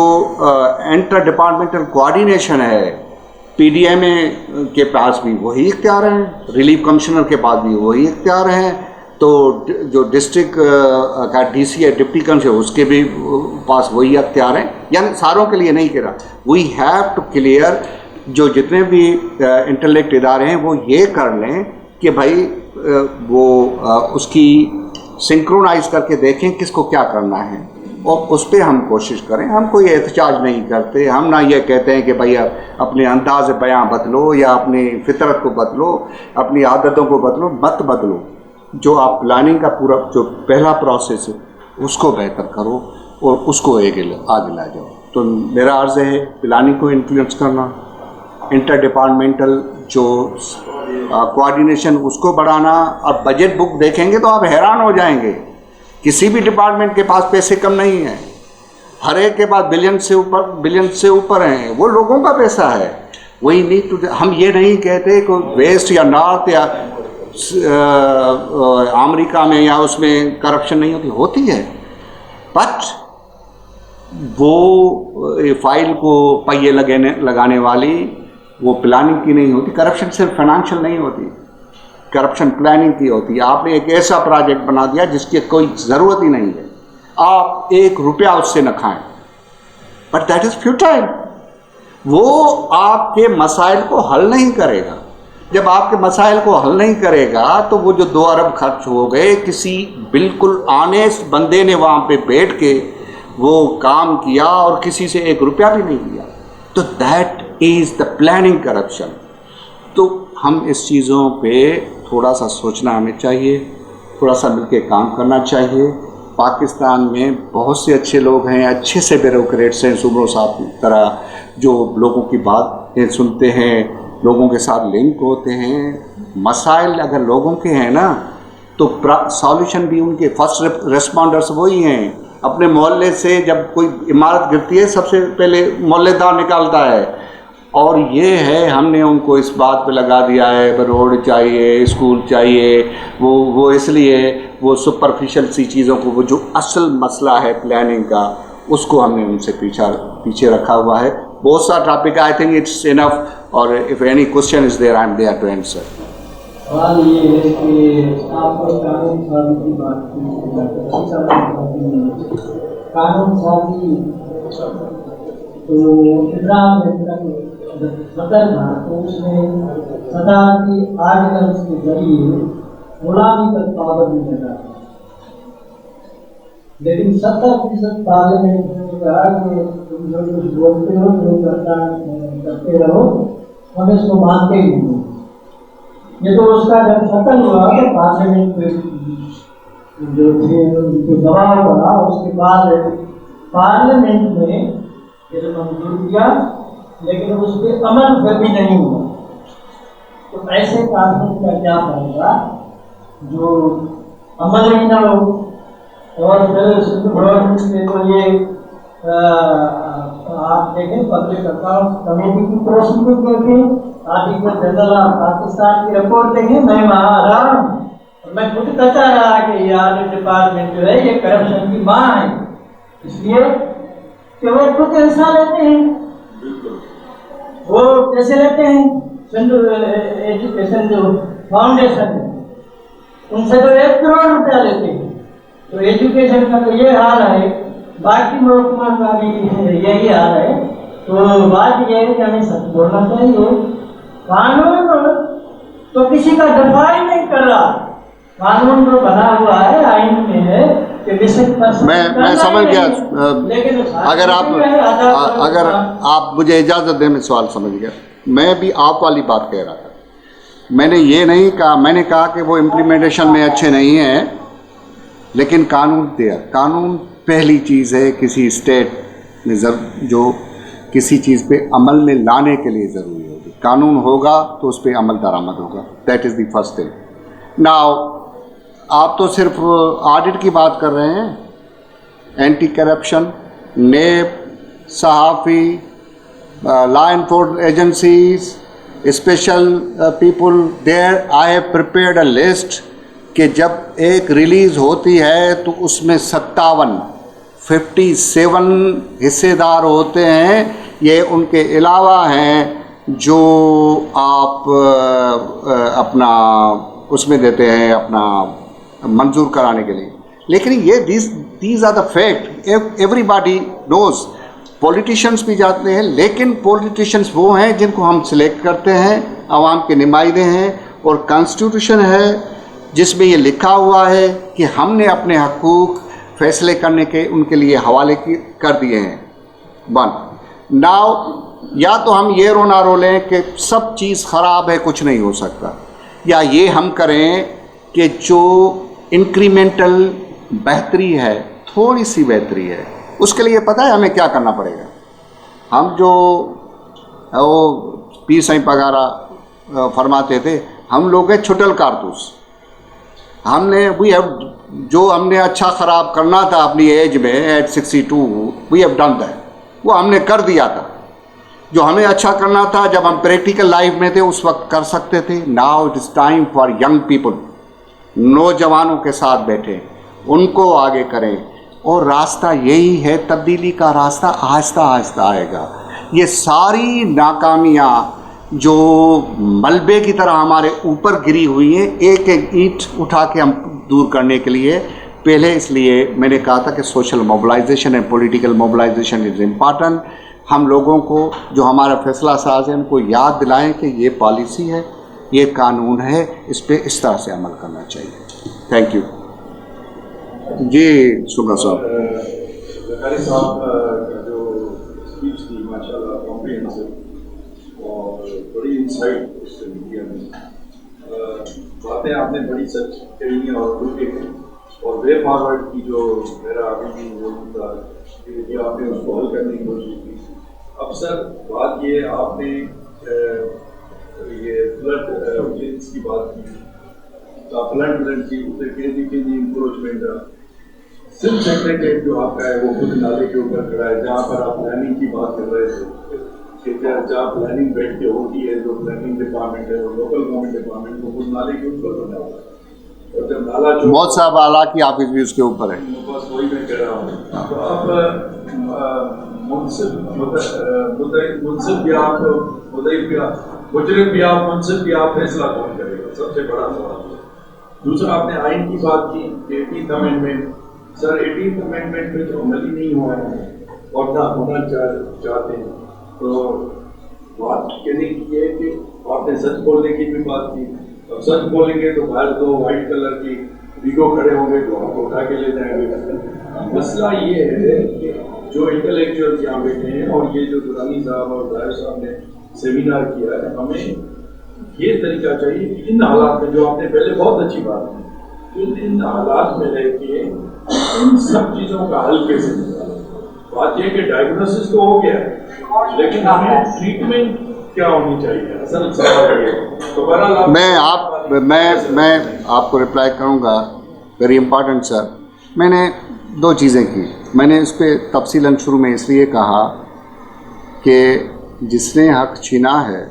इंटर डिपार्टमेंटल कोऑर्डिनेशन है, पीडीएमए के पास भी वही इख्तियार हैं, रिलीफ कमिश्नर के पास भी वही इख्तियार हैं, तो जो डिस्ट्रिक्ट का डीसी है, डिप्टी कमिश्नर, उसके भी पास वही इख्तियार हैं। यानी सारों के लिए नहीं कह रहा, वी हैव टू क्लियर, जो जितने भी इंटेलेक्ट इदारे हैं वो ये कर लें कि भाई वो उसकी सिंक्रोनाइज करके देखें किसको क्या करना है, और उस पर हम कोशिश करें। हम कोई एहतजाज नहीं करते, हम ना ये कहते हैं कि भाई अपने अंदाज बयां बदलो या अपनी फितरत को बदलो, अपनी आदतों को बदलो, मत बदलो। जो आप प्लानिंग का पूरा जो पहला प्रोसेस है उसको बेहतर करो और उसको आगे ला जाओ। तो मेरा अर्ज़ है प्लानिंग को इन्फ्लुएंस करना, इंटर डिपार्टमेंटल जो कोऑर्डिनेशन उसको बढ़ाना। अब बजट बुक देखेंगे तो आप हैरान हो जाएंगे, किसी भी डिपार्टमेंट के पास पैसे कम नहीं है, हर एक के पास बिलियन से ऊपर हैं, वो लोगों का पैसा है। वही नीड टू, हम ये नहीं कहते कि वेस्ट या नॉर्थ या अमेरिका में या उसमें करप्शन नहीं होती है, बट वो फाइल को पहिए लगाने वाली वो प्लानिंग की नहीं होती। करप्शन सिर्फ फाइनेंशियल नहीं होती, करप्शन प्लानिंग की होती है। आपने एक ऐसा प्रोजेक्ट बना दिया जिसकी कोई ज़रूरत ही नहीं है, आप 1 रुपया उससे न खाएं, बट दैट इज़ फ्यूटाइल। वो आपके मसाइल को हल नहीं करेगा। जब आपके मसाइल को हल नहीं करेगा तो वो जो 2 अरब खर्च हो गए, किसी बिल्कुल ऑनेस्ट बंदे ने वहाँ पे बैठ के वो काम किया और किसी से 1 रुपया भी नहीं लिया, तो that is the planning corruption. तो हम इस चीज़ों पे थोड़ा सा सोचना हमें चाहिए, थोड़ा सा मिलके काम करना चाहिए। पाकिस्तान में बहुत से अच्छे लोग हैं, अच्छे से ब्यूरोक्रेट्स हैं, सुब्रो साहब की तरह, जो लोगों की बातें सुनते हैं, लोगों के साथ लिंक होते हैं। मसाइल अगर लोगों के हैं ना तो सॉल्यूशन भी उनके फर्स्ट रिस्पॉन्डर्स वही हैं। अपने मोहल्ले से जब कोई इमारत गिरती है सबसे पहले मोहल्लेदार निकालता है, और ये है हमने उनको इस बात पे लगा दिया है रोड चाहिए, स्कूल चाहिए, वो इसलिए वो सुपरफिशियल सी चीज़ों को, वो जो असल मसला है प्लानिंग का, उसको हमने उनसे पीछे रखा हुआ है। बहुत सा topic, I think it's enough, और if any question is there I am there to answer. सवाल ये है कि आपने कानून साजी की बात की, कानून साजी तो इब्राहिम सदर था, तो उसमें सदारती आर्डिनेंस के जरिए गुलामी पर पाबंदी लगा, लेकिन 70% पार्लियामेंट ने कहा कि तुम जो कुछ बोलते हो जो करते रहो, हम इसको मानते ही नहीं। ये तो उसका जब खत्म हुआ तो पार्लियामेंट जो थे उनको दबाव पड़ा, उसके बाद पार्लियामेंट ने ये मंजूर किया, लेकिन उस पर अमल फिर भी नहीं हुआ। तो ऐसे कानून का क्या फायदा जो अमल ही ना हो। और फिर गवर्नमेंट में तो ये आप देखें पब्लिक अकाउंट कमेटी की प्रोसीजर देखें, आर्टिकल जनरल ऑफ पाकिस्तान की रिपोर्ट देखें, मैं वहाँ आ रहा हूँ, मैं खुद कहता रहा कि ये ऑडिट डिपार्टमेंट जो है ये करप्शन की माँ है, इसलिए कि वो खुद हिस्सा लेते हैं। वो कैसे लेते हैं? सिंधु एजुकेशन जो फाउंडेशन है उनसे तो 1 करोड़ रुपया लेते हैं। तो एजुकेशन का तो ये हाल है, बाकी महकमों का भी यही हाल है। तो बात ये है कि हमें सच बोलना चाहिए। कानून तो किसी का दफा ही नहीं कर रहा, कानून तो बना हुआ है, आइन में है कि मैं समझ गया। लेकिन अगर आप मुझे इजाज़त दें, मैं सवाल समझ गया। मैं भी आप वाली बात कह रहा था, मैंने ये नहीं कहा, मैंने कहा कि वो इम्प्लीमेंटेशन में अच्छे नहीं हैं, लेकिन कानून कानून पहली चीज़ है किसी स्टेट में जो किसी चीज़ पे अमल में लाने के लिए ज़रूरी होगी। कानून होगा तो उस पर अमल दरामद होगा, that is the first thing. Now आप तो सिर्फ ऑडिट की बात कर रहे हैं, एंटी करप्शन, नेब, सहाफ़ी, law enforcement agencies, special people, there I have prepared a list कि जब एक रिलीज़ होती है तो उसमें 57 हिस्सेदार होते हैं। ये उनके अलावा हैं जो आप अपना उसमें देते हैं अपना मंजूर कराने के लिए। लेकिन ये these are the fact, everybody knows. Politicians भी जाते हैं, लेकिन पॉलिटिशियंस वो हैं जिनको हम सिलेक्ट करते हैं, आवाम के नुमाइंदे हैं, और कॉन्स्टिट्यूशन है जिसमें ये लिखा हुआ है कि हमने अपने हकूक़ फैसले करने के उनके लिए हवाले कर दिए हैं। नाउ या तो हम ये रोना रोलें कि सब चीज़ ख़राब है, कुछ नहीं हो सकता, या ये हम करें कि जो इंक्रीमेंटल बेहतरी है, थोड़ी सी बेहतरी है, उसके लिए पता है हमें क्या करना पड़ेगा। हम जो वो पीर साईं पगारा फरमाते थे, हम लोग हैं छुटल कारतूस। हमने जो हमने अच्छा ख़राब करना था अपनी एज में, at 62, we have done that, वो हमने कर दिया था। जो हमें अच्छा करना था जब हम प्रैक्टिकल लाइफ में थे उस वक्त कर सकते थे। Now it is time for young people, नौजवानों के साथ बैठें, उनको आगे करें, और रास्ता यही है, तब्दीली का रास्ता आहिस्ता आहिस्ता आएगा। ये सारी नाकामियाँ जो मलबे की तरह हमारे ऊपर गिरी हुई हैं, एक एक ईंट उठा के हम दूर करने के लिए पहले, इसलिए मैंने कहा था कि social mobilisation and political mobilisation is important. हम लोगों को जो हमारा फैसला साज है उनको याद दिलाएं कि ये पॉलिसी है, ये कानून है, इस पर इस तरह से अमल करना चाहिए। थैंक यू जी। सुगा साहब, ज़कारी साहब का जो स्पीच थी माशाल्लाह कॉम्प्रिहेंसिव और बड़ी इंसाइट उससे मीडिया में बातें आपने बड़ी सच कही और उल्टे कही। और वे फॉरवर्ड की जो मेरा अभी भी वो था कि आपने उसको हल करने की कोशिश की। अब सर बात ये आपने ये फ्लड की बात की, तो फ्लड की उधर के इंक्रोचमेंट सिर्फ सेक्रेटरीट जो आपका है वो खुद नाले के ऊपर खड़ा है, जहाँ पर आप प्लानिंग की बात कर रहे थे कि जहाँ प्लानिंग बैठ के होती है, जो प्लानिंग डिपार्टमेंट है और लोकल गवर्नमेंट डिपार्टमेंट वो खुद नाले के ऊपर बना हुआ है। और जब नाला जो बहुत साहब आला की ऑफिस भी उसके ऊपर है। बस वही मैं कह रहा हूँ। तो अब मुजरिम भी आप मुनसिफ भी आप फैसला कौन करेगा, सबसे बड़ा सवाल। दूसरा आपने आइन की बात की 18th amendment, sir 18th amendment में तो अमल ही नहीं हुआ है और ना होना चाहते हैं। तो बात कहने की है कि आपने सच बोलने की भी बात की, अब सच बोलेंगे तो बाहर दो वाइट कलर की वीगो खड़े होंगे जो आपको उठा के ले जाएंगे। मसला ये है कि जो इंटेलेक्चुअल्स यहाँ बैठे हैं और ये जो दुरानी साहब और दायर साहब ने सेमिनार किया है, हमें ये तरीका चाहिए कि इन हालात में जो आपने पहले बहुत अच्छी बात की, इन हालात में रह के इन सब चीज़ों का हल कैसे निकालें। बात यह कि डायग्नोसिस तो हो गया है, लेकिन हमें ट्रीटमेंट क्या होनी चाहिए, असल सवाल है। तो बहरहाल मैं आपको रिप्लाई करूंगा। Very important sir. मैंने दो चीज़ें की। मैंने इस पर तफसीलन शुरू में इसलिए कहा कि जिसने हक छीना है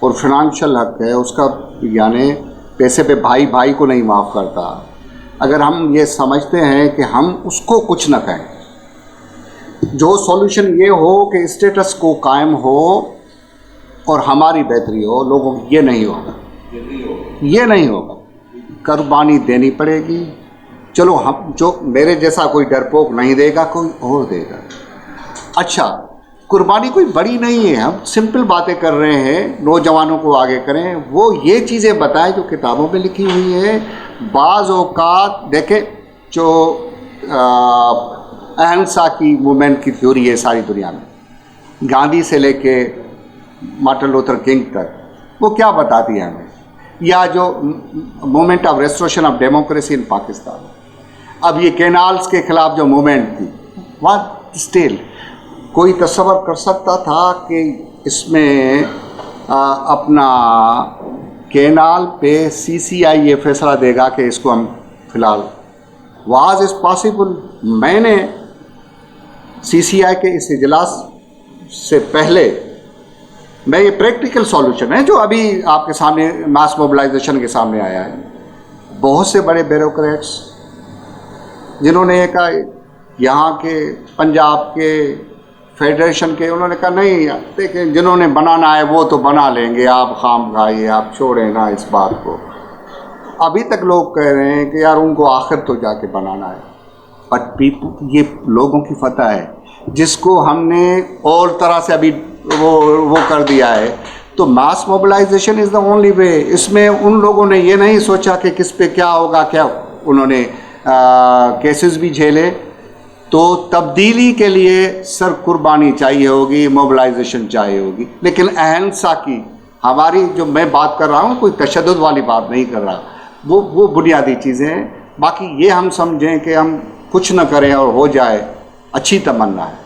और फिनंशियल हक है उसका, यानी पैसे पे भाई भाई को नहीं माफ़ करता। अगर हम ये समझते हैं कि हम उसको कुछ न कहें, जो सॉल्यूशन ये हो कि स्टेटस को कायम हो और हमारी बेहतरी हो, लोगों की ये नहीं होगा। कुर्बानी देनी पड़ेगी। चलो हम, जो मेरे जैसा कोई डरपोक नहीं देगा, कोई और देगा। अच्छा, कुर्बानी कोई बड़ी नहीं है, हम सिंपल बातें कर रहे हैं, नौजवानों को आगे करें, वो ये चीज़ें बताएं जो किताबों में लिखी हुई है। बाज़ औक़ात देखें, जो अहिंसा की मूवमेंट की थ्योरी है सारी दुनिया में, गांधी से लेके मार्टिन लूथर किंग तक, वो क्या बताती है हमें, या जो movement of restoration of democracy in Pakistan, अब ये कैनाल्स के ख़िलाफ़ जो मूवमेंट थी, वहाँ स्टिल कोई तस्वर कर सकता था कि इसमें अपना कैनाल पे CCI ये फैसला देगा कि इसको हम फ़िलहाल, वाज इज़ पॉसिबल। मैंने CCI के इस इजलास से पहले, मैं ये प्रैक्टिकल सॉल्यूशन है जो अभी आपके सामने मास मोबिलाइजेशन के सामने आया है, बहुत से बड़े ब्यूरोक्रेट्स जिन्होंने कहा, यहाँ के पंजाब के फेडरेशन के, उन्होंने कहा नहीं देखिए जिन्होंने बनाना है वो तो बना लेंगे, आप खाम खाइए, आप छोड़ें ना इस बात को। अभी तक लोग कह रहे हैं कि यार उनको आखिर तो जाके बनाना है, बट ये लोगों की फतह है जिसको हमने और तरह से अभी वो कर दिया है। तो mass mobilisation is the only way. इसमें उन लोगों ने ये नहीं सोचा कि किस पे क्या होगा, क्या उन्होंने केसेस भी झेले। तो तब्दीली के लिए सर कुर्बानी चाहिए होगी, मोबिलाइजेशन चाहिए होगी, लेकिन अहिंसा की हमारी जो मैं बात कर रहा हूँ, कोई तशद्दुद वाली बात नहीं कर रहा, वो बुनियादी चीज़ें हैं। बाकी ये हम समझें कि हम कुछ न करें और हो जाए, अच्छी तमन्ना है,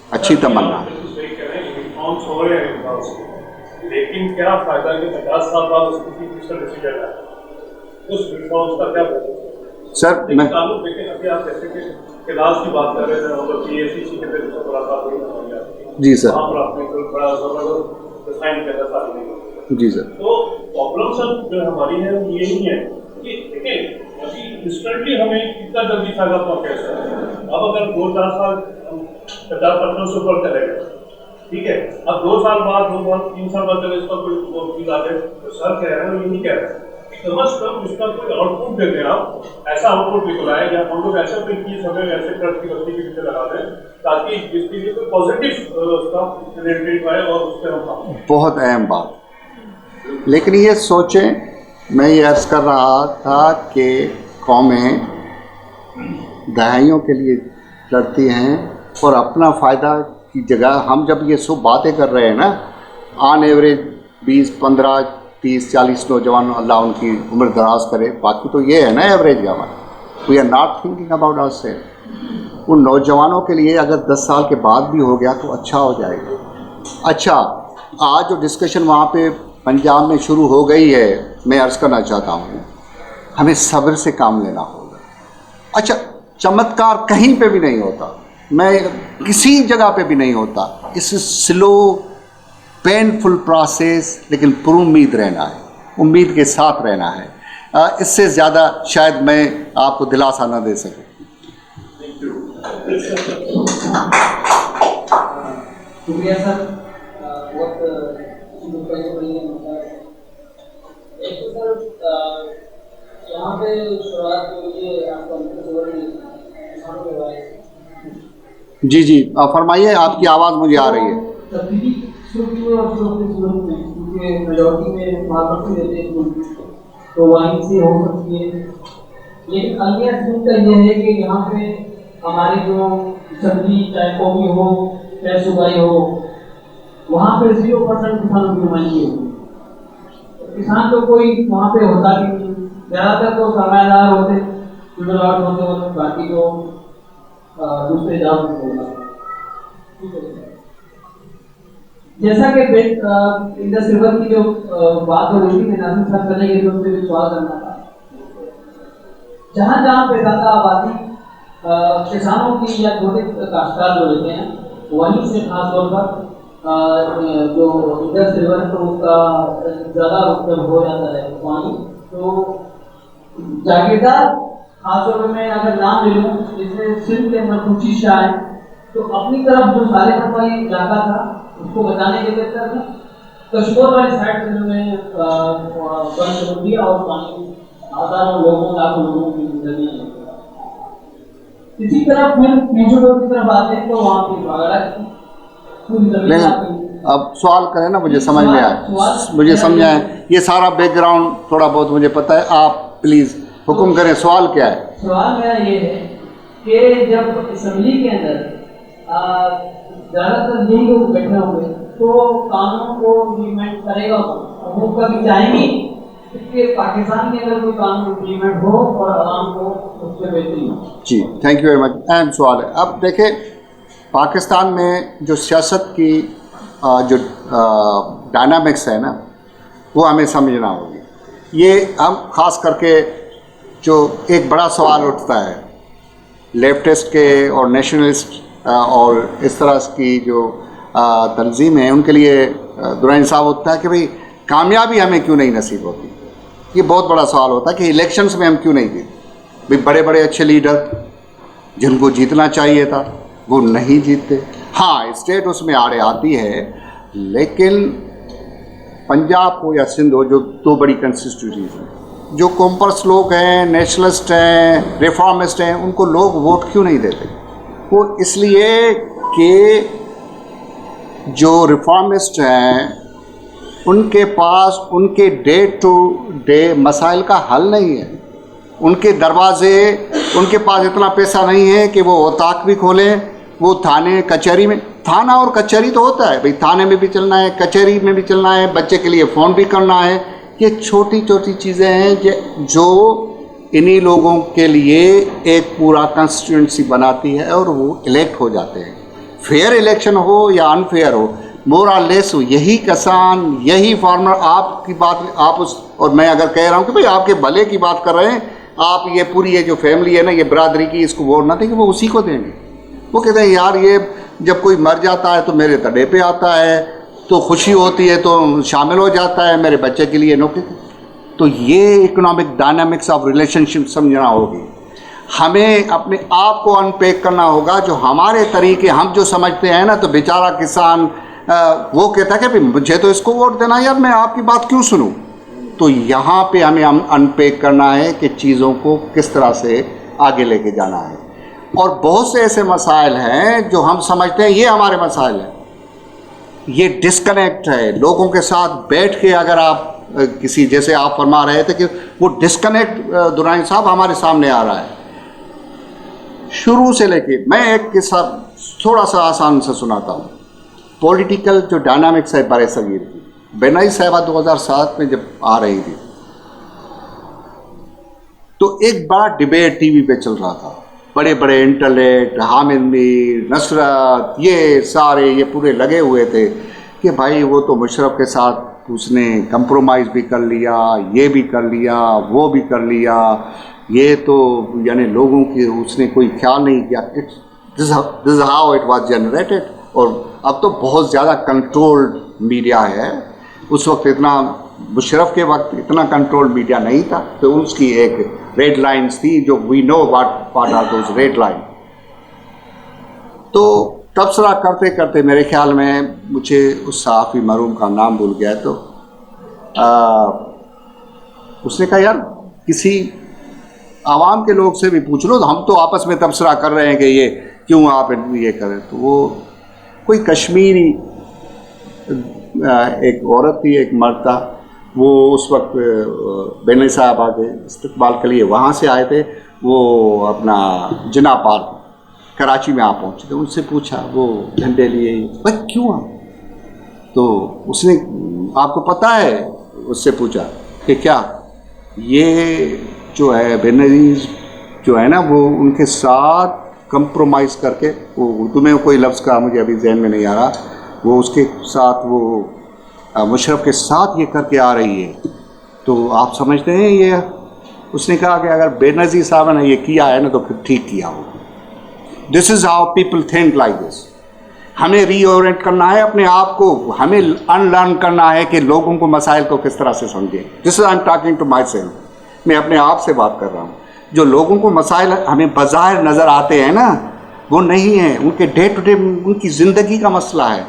अच्छी तमन्ना है। लेकिन क्या फायदा कि 50 साल बाद उसकी डिसीजन है, उस रिफॉर्म्स का क्या सर मैं देखें, अभी आप जैसे कि क्लास की बात कर रहे थे, मतलब PACC के पेपर पर आप जी सर, वहाँ पर आपने कोई बड़ा जबरदस्त साइन किया था सारी। जी सर। तो प्रॉब्लम सर जो हमारी है वो ये नहीं है कि देखें अभी इंस्टेंटली हमें कितना जल्दी फायदा पहुँचा है। अब अगर 2-4 साल 50% से ऊपर चले गए, ठीक है, अब 2 साल बाद 3 साल बाद अगर इसका कोई चीज आ जाए, तो सर कह रहे हैं ये नहीं कह रहे हैं, कम अज कम इसका कोई आउटपुट दे दें आप, ऐसा आउटपुट निकलाए या हम लोग ऐसा कोई चीज हमें ऐसे ट्रक की बत्ती के पीछे लगा दें ताकि इसके लिए कोई पॉजिटिव उसका रिलेटेड आए और उससे हम बहुत अहम बात। लेकिन ये सोचें, मैं ये अर्ज़ कर रहा था कि कौमें दहाइयों के लिए लड़ती हैं और अपना फ़ायदा की जगह हम जब ये सब बातें कर रहे हैं ना, ऑन एवरेज 20, 15, 30, 40 नौजवान, अल्लाह उनकी उम्र दराज करे, बाकी तो ये है ना एवरेज हमारा। We are not thinking about our self. उन नौजवानों के लिए अगर 10 साल के बाद भी हो गया तो अच्छा हो जाएगा. अच्छा, आज जो डिस्कशन वहाँ पे पंजाब में शुरू हो गई है, मैं अर्ज़ करना चाहता हूँ, हमें सब्र से काम लेना होगा. अच्छा, चमत्कार कहीं पे भी नहीं होता, मैं किसी जगह पे भी नहीं होता. इस स्लो पेनफुल प्रोसेस, लेकिन पुरुम्मीद रहना है, उम्मीद के साथ रहना है. इससे ज़्यादा शायद मैं आपको दिलासा न दे सकूं. शुक्रिया सर. बहुत एक तो सर यहाँ पे शुरुआत हुई है आपका जी जी, फरमाइए, आपकी आवाज़ मुझे आ रही है. मेजॉरिटी में महापति रहते हैं तो वहीं से हो सकती है. लेकिन अन्य चिंता यह है कि यहाँ पे हमारी जो सब्जी चाहे कॉफी हो चाहे सुबाई हो, वहाँ पे 0% किसानों की नुमाइंदगी होगी. किसान तो कोई वहाँ पे होता नहीं, ज़्यादातर तो सरमायादार होते, जुड़ावट होते, और बाकी तो दूसरे जात होगा. जैसा कि इंडस रिवर की जो बात हो रही थी, मैं नाज़िम साहब करेंगे तो उनसे भी सवाल करना था. जहाँ जहाँ पे ज़्यादा आबादी किसानों की या छोटे काश्तकार जो रहते हैं, वहीं से खास तौर पर जो इंडस रिवर तो उसका ज़्यादा उत्तर हो जाता है पानी. तो जागीरदार खास तौर पर मैं अगर नाम ले लूँ, जैसे सिंध के अंदर कुछ शाह है, तो अपनी तरफ जो सारे वाली इलाका था उसको बचाने के लिए कश्मीर वाली साइड से उन्होंने बंद कर दिया और पानी हजारों लोगों लाखों लोगों की जिंदगी. इसी तरह फिर पीछे की तरफ आते हैं तो वहाँ की बागड़ा अब सवाल करें ना, मुझे समझ में आए, मुझे समझ आए. ये सारा बैकग्राउंड थोड़ा बहुत मुझे पता है, आप प्लीज़ हुक्म करें, सवाल क्या है? सवाल मेरा ये है कि जब असेंबली के अंदर ज़्यादातर यही लोग बैठे होंगे तो कानून को इम्प्लीमेंट करेगा वो कभी चाहेंगे कि पाकिस्तान के अंदर कोई कानून इम्प्लीमेंट हो और आवाम को उससे बेहतरी हो. जी, थैंक यू वेरी मच. अहम सवाल है. अब देखें, पाकिस्तान में जो सियासत की जो डायनामिक्स है ना, वो हमें समझना होगी. ये हम ख़ास करके जो एक बड़ा सवाल उठता है लेफ्टिस्ट के और नेशनलिस्ट और इस तरह की जो तंजीम है, उनके लिए दुरानी साहब उठता है कि भाई कामयाबी हमें क्यों नहीं नसीब होती. ये बहुत बड़ा सवाल होता है कि इलेक्शंस में हम क्यों नहीं जीते. भाई बड़े बड़े अच्छे लीडर जिनको जीतना चाहिए था वो नहीं जीतते. हाँ, स्टेट उसमें आड़े आती है, लेकिन पंजाब हो या सिंध हो, जो दो बड़ी कंस्टिट्यूंसीज हैं, जो कॉम्पर्स लोग हैं, नेशनलिस्ट हैं, रिफॉर्मिस्ट हैं, उनको लोग वोट क्यों नहीं देते? वो इसलिए कि जो रिफॉर्मिस्ट हैं उनके पास उनके डे टू डे मसाइल का हल नहीं है. उनके दरवाजे, उनके पास इतना पैसा नहीं है कि वो औताक भी खोलें. वो थाने कचहरी में, थाना और कचहरी तो होता है भाई, थाने में भी चलना है, कचहरी में भी चलना है, बच्चे के लिए फ़ोन भी करना है. ये छोटी छोटी चीज़ें हैं जो इन्हीं लोगों के लिए एक पूरा कंस्टिट्यूंसी बनाती है और वो इलेक्ट हो जाते हैं. फेयर इलेक्शन हो या अनफेयर हो, मोर और लेस हो, यही किसान, यही फार्मर, आपकी बात आप उस, और मैं अगर कह रहा हूँ कि भाई आपके भले की बात कर रहे हैं आप, ये पूरी ये जो फैमिली है ना, ये बरादरी की, इसको वोट ना देंगे, वो उसी को देंगे. वो कहते हैं यार ये जब कोई मर जाता है तो मेरे तड़े पे आता है, तो खुशी होती है तो शामिल हो जाता है, मेरे बच्चे के लिए नौकरी. तो ये इकोनॉमिक डायनामिक्स ऑफ रिलेशनशिप समझना होगी. हमें अपने आप को अनपैक करना होगा. जो हमारे तरीके हम जो समझते हैं ना, तो बेचारा किसान वो कहता है कि भाई मुझे तो इसको वोट देना, यार मैं आपकी बात क्यों सुनूं. तो यहाँ पे हमें अनपैक करना है कि चीज़ों को किस तरह से आगे लेके जाना है. और बहुत से ऐसे मसाइल हैं जो हम समझते हैं ये हमारे मसाइल हैं, ये डिस्कनेक्ट है. लोगों के साथ बैठ के अगर आप किसी, जैसे आप फरमा रहे थे कि वो डिस्कनेक्ट दुरानी साहब हमारे सामने आ रहा है शुरू से लेके. मैं एक किस्सा थोड़ा सा आसान से सुनाता हूँ. पॉलिटिकल जो डायनामिक्स है बड़े सगीर की, बेनई साहिबा 2007 में जब आ रही थी तो एक बड़ा डिबेट टीवी पे चल रहा था, बड़े बड़े इंटेलेक्ट, हामिद मीर, नसरत, ये सारे ये पूरे लगे हुए थे कि भाई वो तो मुशर्रफ के साथ उसने कंप्रोमाइज़ भी कर लिया, ये भी कर लिया, वो भी कर लिया, ये तो यानी लोगों की उसने कोई ख्याल नहीं किया। This is how it was generated. और अब तो बहुत ज़्यादा कंट्रोल्ड मीडिया है, उस वक्त इतना मुशर्रफ के वक्त इतना कंट्रोल्ड मीडिया नहीं था, तो उसकी एक रेड लाइन्स थी जो we know what are those red line. तो तबसरा करते करते मेरे ख्याल में मुझे उस सहाफ़ी मरहूम का नाम भूल गया, तो उसने कहा यार किसी आवाम के लोग से भी पूछ लो, हम तो आपस में तबसरा कर रहे हैं कि ये क्यों आप ये करें। तो वो कोई कश्मीरी एक औरत थी, एक मर्द था, वो उस वक्त बेनई साहबा के इस्तकबाल के लिए वहाँ से आए थे, वो अपना जिना पार्क कराची में आ पहुँचे थे। उनसे पूछा, वो झंडे लिए, भाई क्यों आए? तो उसने, आपको पता है, उससे पूछा कि क्या ये जो है बेनज़ीर जो है ना, वो उनके साथ कंप्रोमाइज़ करके, वो उर्दू में कोई लफ्ज़ का मुझे अभी जहन में नहीं आ रहा, वो उसके साथ वो मुशर्रफ के साथ ये करके आ रही है, तो आप समझते हैं ये? उसने कहा कि अगर बेनज़ीर साहब ने ये किया है ना तो फिर ठीक किया हो। This is how people think like this. हमें रीओरिएंट करना है अपने आप को, हमें अनलर्न करना है कि लोगों को मसाइल को किस तरह से समझें। This is I am talking to my self, मैं अपने आप से बात कर रहा हूँ। जो लोगों को मसाइल हमें बज़ाहिर नज़र आते हैं ना, वो नहीं है, उनके डे टू डे उनकी ज़िंदगी का मसला है।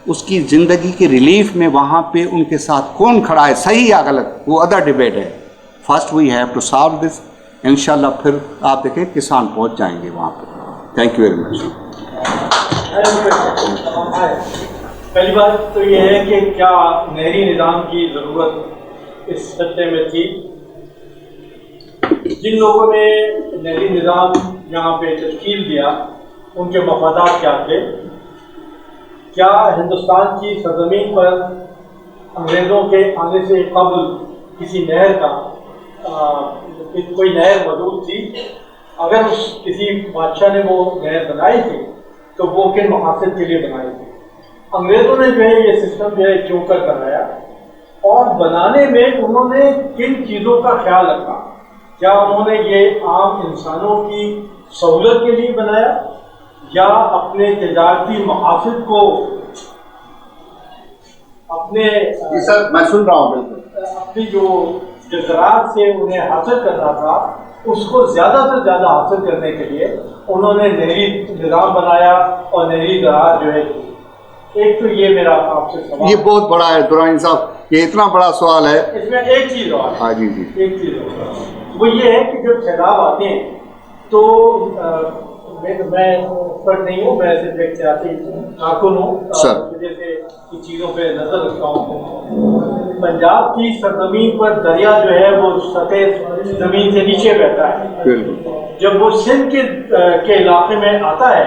उसकी ज़िंदगी के रिलीफ में वहाँ पे उनके साथ कौन खड़ा है, सही या गलत, वो अदर डिबेट है। First we have to solve this, इंशाल्लाह फिर आप देखें किसान पहुँच जाएंगे वहाँ पर। Thank you very much. पहली बात तो ये है कि क्या नहरी निज़ाम की ज़रूरत इस खत्ते में थी? जिन लोगों ने नहरी निज़ाम यहाँ पे तश्कील दिया, उनके मफादात क्या थे? क्या हिंदुस्तान की सरज़मीन पर अंग्रेज़ों के आने से कबल किसी नहर का कोई नहर मौजूद थी? अगर उस किसी बादशाह ने वो नहर बनाई थी तो वो किन मकासद के लिए बनाई थी? अंग्रेज़ों ने जो है ये सिस्टम जो है क्यों कर बनाया, और बनाने में उन्होंने किन चीज़ों का ख्याल रखा? क्या उन्होंने ये आम इंसानों की सहूलत के लिए बनाया, या अपने तजारती मकासद को अपने सर मैं सुन रहा हूँ बिल्कुल। अपनी जो ज़राअत से उन्हें हासिल करना था, उसको ज़्यादा से ज़्यादा हासिल करने के लिए उन्होंने नहरी निज़ाम बनाया और नहरी ज़राअत जो है। एक तो ये मेरा आपसे सवाल, ये बहुत बड़ा है दुरानी साहब, ये इतना बड़ा सवाल है। इसमें एक चीज़ और, हाँ जी जी, एक चीज़ और, वो ये है कि जब सैलाब आते हैं तो मैं एक्सपर्ट नहीं हूँ, मैं सिर्फ एक सियासी कारकुन हूँ, जैसे इन चीज़ों पे नज़र रखता हूँ। पंजाब की सरजमीन पर दरिया जो है वो सतह ज़मीन से नीचे बहता है। जब वो सिंध के इलाके में आता है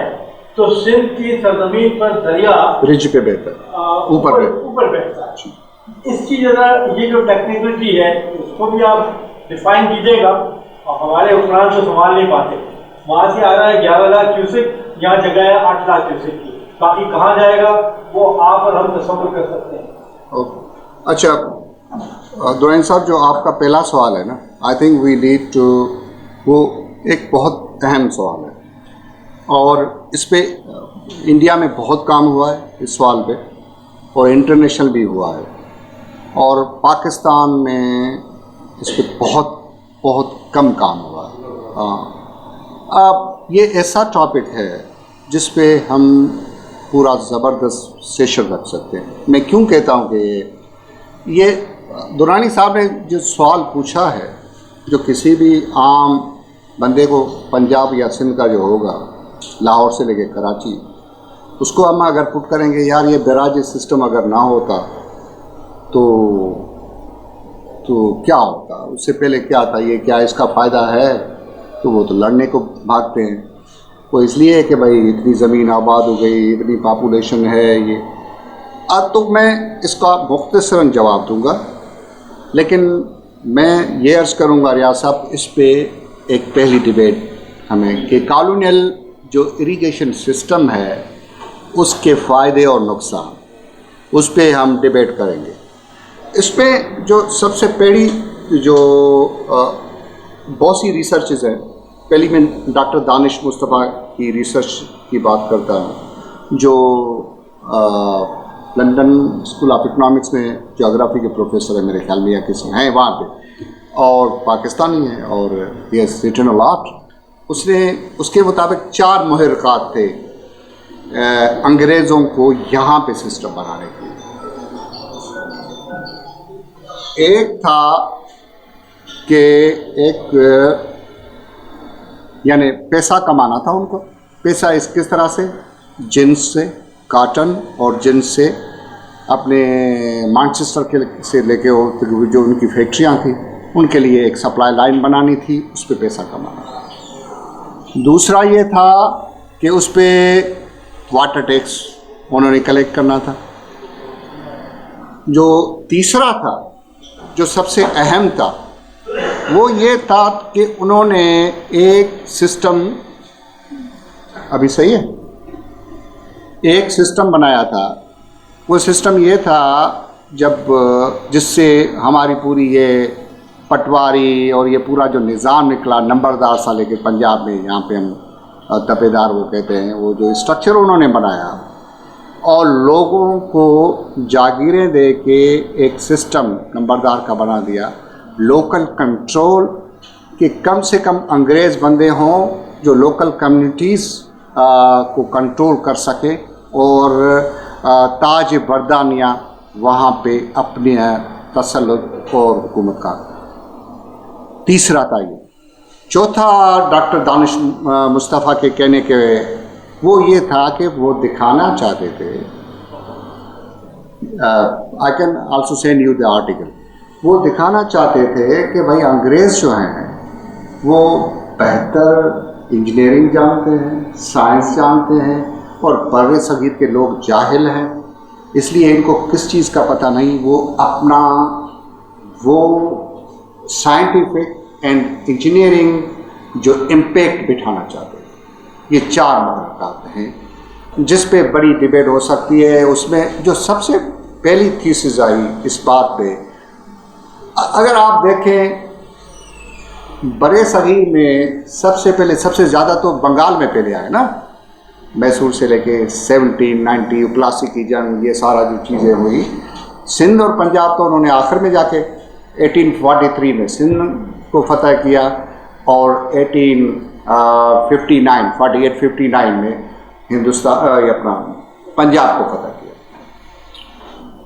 तो सिंध की सरजमीन पर दरिया रिज पे बहता है, ऊपर बहता है। इसकी जरा ये जो टेक्निकलिटी है उसको भी आप डिफाइन कीजिएगा। और हमारे हुक्मरान तो संभाल नहीं पाते, वहाँ से आ रहा है 11 लाख क्यूसेक, यहाँ जगह है 8 लाख क्यूसेक की, बाकी कहाँ जाएगा वो आप और हम तसव्वुर कर सकते हैं। अच्छा दुरानी साहब, जो आपका पहला सवाल है ना, I think we need to, वो एक बहुत अहम सवाल है और इस पे इंडिया में बहुत काम हुआ है इस सवाल पे, और इंटरनेशनल भी हुआ है, और पाकिस्तान में इस पे बहुत बहुत कम काम हुआ है। अब ये ऐसा टॉपिक है जिस पे हम पूरा ज़बरदस्त सेशन रख सकते हैं। मैं क्यों कहता हूँ कि ये दुरानी साहब ने जो सवाल पूछा है, जो किसी भी आम बंदे को पंजाब या सिंध का जो होगा, लाहौर से लेके कराची, उसको हम अगर पुट करेंगे यार ये बैराज सिस्टम अगर ना होता तो क्या होता, उससे पहले क्या था, ये क्या इसका फ़ायदा है, तो वो तो लड़ने को भागते हैं। वो इसलिए है कि भाई इतनी ज़मीन आबाद हो गई, इतनी पॉपुलेशन है ये। अब तो मैं इसका मुख्तसरन जवाब दूंगा, लेकिन میں یہ عرض کروں گا ریاض صاحب اس پہ ایک پہلی ڈبیٹ ہمیں کہ کالونیل جو اریگیشن سسٹم ہے اس کے فائدے اور نقصان اس پہ ہم ڈبیٹ کریں گے. اس پہ جو سب سے پہلی جو بہت سی ریسرچز ہیں، پہلی میں ڈاکٹر دانش مصطفیٰ کی ریسرچ کی بات کرتا ہوں جو لنڈن اسکول آف اکنامکس میں جغرافی کے پروفیسر ہیں، میرے خیال میں یا کسی ہیں وہاں پہ، اور پاکستانی ہیں اور ہی ہیز ریٹن اے لاٹ. اس نے اس کے مطابق 4 محرکات تھے انگریزوں کو یہاں پہ سسٹم بنانے کے. ایک تھا کہ ایک یعنی پیسہ کمانا تھا ان کو. پیسہ کس طرح سے؟ جنس سے، کاٹن اور جنس سے. اپنے مانچسٹر کے سے لے کے جو ان کی فیکٹریاں تھیں ان کے لیے ایک سپلائی لائن بنانی تھی، اس پہ پیسہ کمانا تھا. دوسرا یہ تھا کہ اس پہ واٹر ٹیکس انہوں نے کلیکٹ کرنا تھا. جو تیسرا تھا جو سب سے اہم تھا وہ یہ تھا کہ انہوں نے ایک سسٹم، ابھی صحیح ہے، ایک سسٹم بنایا تھا. وہ سسٹم یہ تھا جس سے ہماری پوری یہ پٹواری اور یہ پورا جو نظام نکلا نمبردار سا لے کے پنجاب میں، یہاں پہ ہم تپیدار وہ کہتے ہیں، وہ جو اسٹرکچر انہوں نے بنایا اور لوگوں کو جاگیریں دے کے ایک سسٹم نمبردار کا بنا دیا. لوکل کنٹرول کہ کم سے کم انگریز بندے ہوں جو لوکل کمیونٹیز کو کنٹرول کر سکے اور تاج بردانیہ وہاں پہ اپنے تسلط اور حکومت کا. تیسرا تھا یہ. چوتھا ڈاکٹر دانش مصطفیٰ کے کہنے کے وہ یہ تھا کہ وہ دکھانا چاہتے تھے، I can also send you the article, وہ دکھانا چاہتے تھے کہ بھائی انگریز جو ہیں وہ بہتر انجینئرنگ جانتے ہیں، سائنس جانتے ہیں، اور بر صغیر کے لوگ جاہل ہیں، اس لیے ان کو کس چیز کا پتہ نہیں. وہ اپنا وہ سائنٹیفک اینڈ انجینئرنگ جو امپیکٹ بٹھانا چاہتے ہیں. یہ 4 محرکات ہیں جس پہ بڑی ڈبیٹ ہو سکتی ہے. اس میں جو سب سے پہلی تھیسز آئی اس بات پہ، اگر آپ دیکھیں بر صغیر میں سب سے پہلے سب سے زیادہ تو بنگال میں پہلے آئے نا، میسور سے لے کے 1790 پلاسی کی جنگ، یہ سارا جو چیزیں ہوئی. سندھ اور پنجاب تو انہوں نے آخر میں جا کے 1843 میں سندھ کو فتح کیا اور 48-59 میں ہندوستان اپنا پنجاب کو فتح کیا.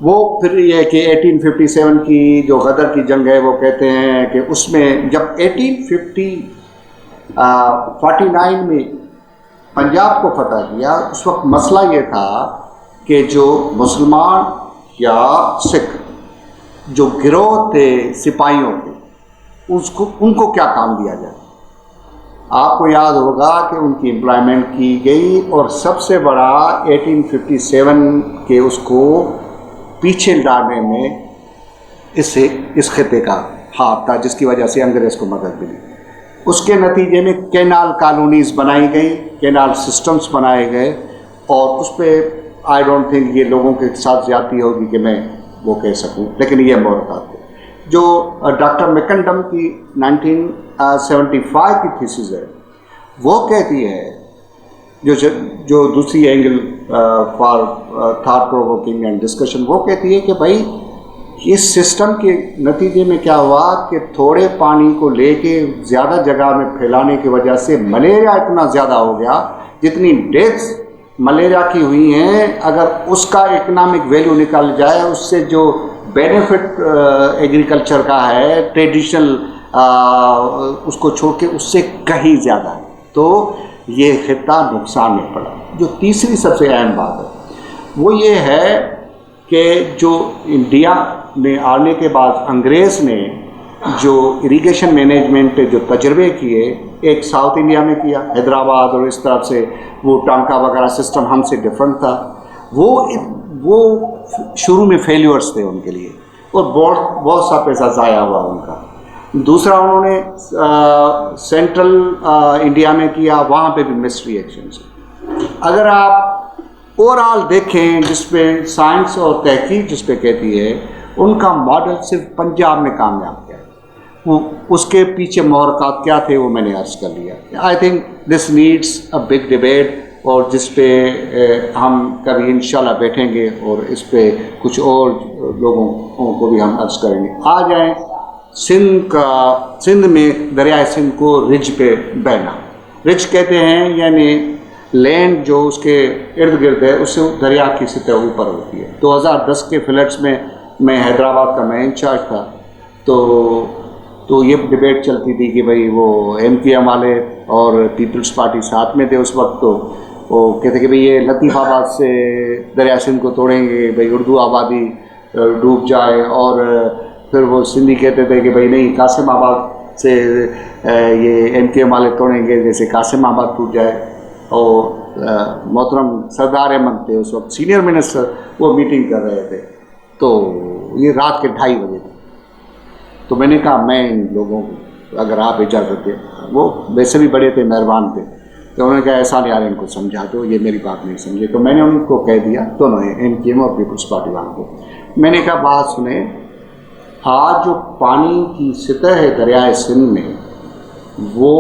وہ پھر یہ کہ 1857 کی جو غدر کی جنگ ہے وہ کہتے ہیں کہ اس میں جب 1849 میں پنجاب کو فتح کیا اس وقت مسئلہ یہ تھا کہ جو مسلمان یا سکھ جو گروہ تھے سپاہیوں کے ان کو کیا کام دیا جائے. آپ کو یاد ہوگا کہ ان کی امپلائمنٹ کی گئی اور سب سے بڑا 1857 کے اس کو پیچھے ڈالنے میں اس خطے کا ہاتھ تھا، جس کی وجہ سے انگریز کو مدد ملی. اس کے نتیجے میں کینال کالونیز بنائی گئی، کینال سسٹمز بنائے گئے، اور اس پہ آئی ڈونٹ تھنک یہ لوگوں کے ساتھ زیادتی ہوگی کہ میں وہ کہہ سکوں، لیکن یہ محرکات تھے. جو ڈاکٹر میکنڈم کی 1975 کی تھیسز ہے وہ کہتی ہے جو دوسری angle for thought provoking and discussion, وہ کہتی ہے کہ بھائی اس سسٹم کے نتیجے میں کیا ہوا کہ تھوڑے پانی کو لے کے زیادہ جگہ میں پھیلانے کی وجہ سے ملیریا اتنا زیادہ ہو گیا، جتنی ڈیتھس ملیریا کی ہوئی ہیں اگر اس کا اکنامک ویلیو نکال جائے، اس سے جو بینیفٹ ایگریکلچر کا ہے ٹریڈیشنل اس کو چھوڑ کے اس سے کہیں زیادہ ہے، تو یہ خطہ نقصان میں پڑا. جو تیسری سب سے اہم بات ہے وہ یہ ہے کہ جو انڈیا میں آنے کے بعد انگریز نے جو اریگیشن مینجمنٹ جو تجربے کیے، ایک ساؤتھ انڈیا میں کیا، حیدرآباد اور اس طرف سے وہ ٹانکا وغیرہ سسٹم ہم سے ڈفرینٹ تھا، وہ شروع میں فیلیورز تھے ان کے لیے اور بہت سا پیسہ ضائع ہوا ان کا. दूसरा उन्होंने सेंट्रल इंडिया में किया, वहाँ पे भी मिस्ड रिएक्शंस। अगर आप ओवरऑल देखें जिसपे साइंस और तहकीक जिसपे कहती है, उनका मॉडल सिर्फ पंजाब में कामयाब किया। वो उसके पीछे महरक़ात क्या थे वो मैंने अर्ज़ कर लिया। I think this needs a big debate, और जिस पे हम कभी इंशाल्लाह बैठेंगे और इस पे कुछ और लोगों को भी हम अर्ज़ करेंगे। आ जाएं सिंध में दरिया सिंध को रिज पे बहना। रिज कहते हैं यानी लैंड जो उसके इर्द गिर्द है उससे दरिया की सतह ऊपर होती है। 2010 के फ्लड्स में मैं हैदराबाद का मैं इंचार्ज था, तो ये डिबेट चलती थी कि भाई वो MQM वाले और पीपल्स पार्टी साथ में थे उस वक्त, तो वो कहते कि भाई ये लतीफ़ाबाद से दरिया सिंध को तोड़ेंगे, भाई उर्दू आबादी डूब जाए, और फिर वो सिंधी कहते थे कि भाई नहीं कासिमाबाद से ये MQM वाले तोड़ेंगे जैसे कासिमाबाद टूट जाए। और मोहतरम सरदार अहमद थे उस वक्त सीनियर मिनिस्टर, वो मीटिंग कर रहे थे, तो ये रात के 2:30 बजे थे। तो मैंने कहा मैं इन लोगों को अगर आप इजाज़त दें, वो वैसे भी बड़े थे, मेहरबान थे, तो उन्होंने कहा ऐसा नहीं यार इनको समझा दो, ये मेरी बात नहीं समझे। तो मैंने उनको कह दिया, दोनों MQM और पीपल्स पार्टी वालों को, मैंने कहा बात सुने, आज जो पानी की सतह है दरियाए सिंध में वो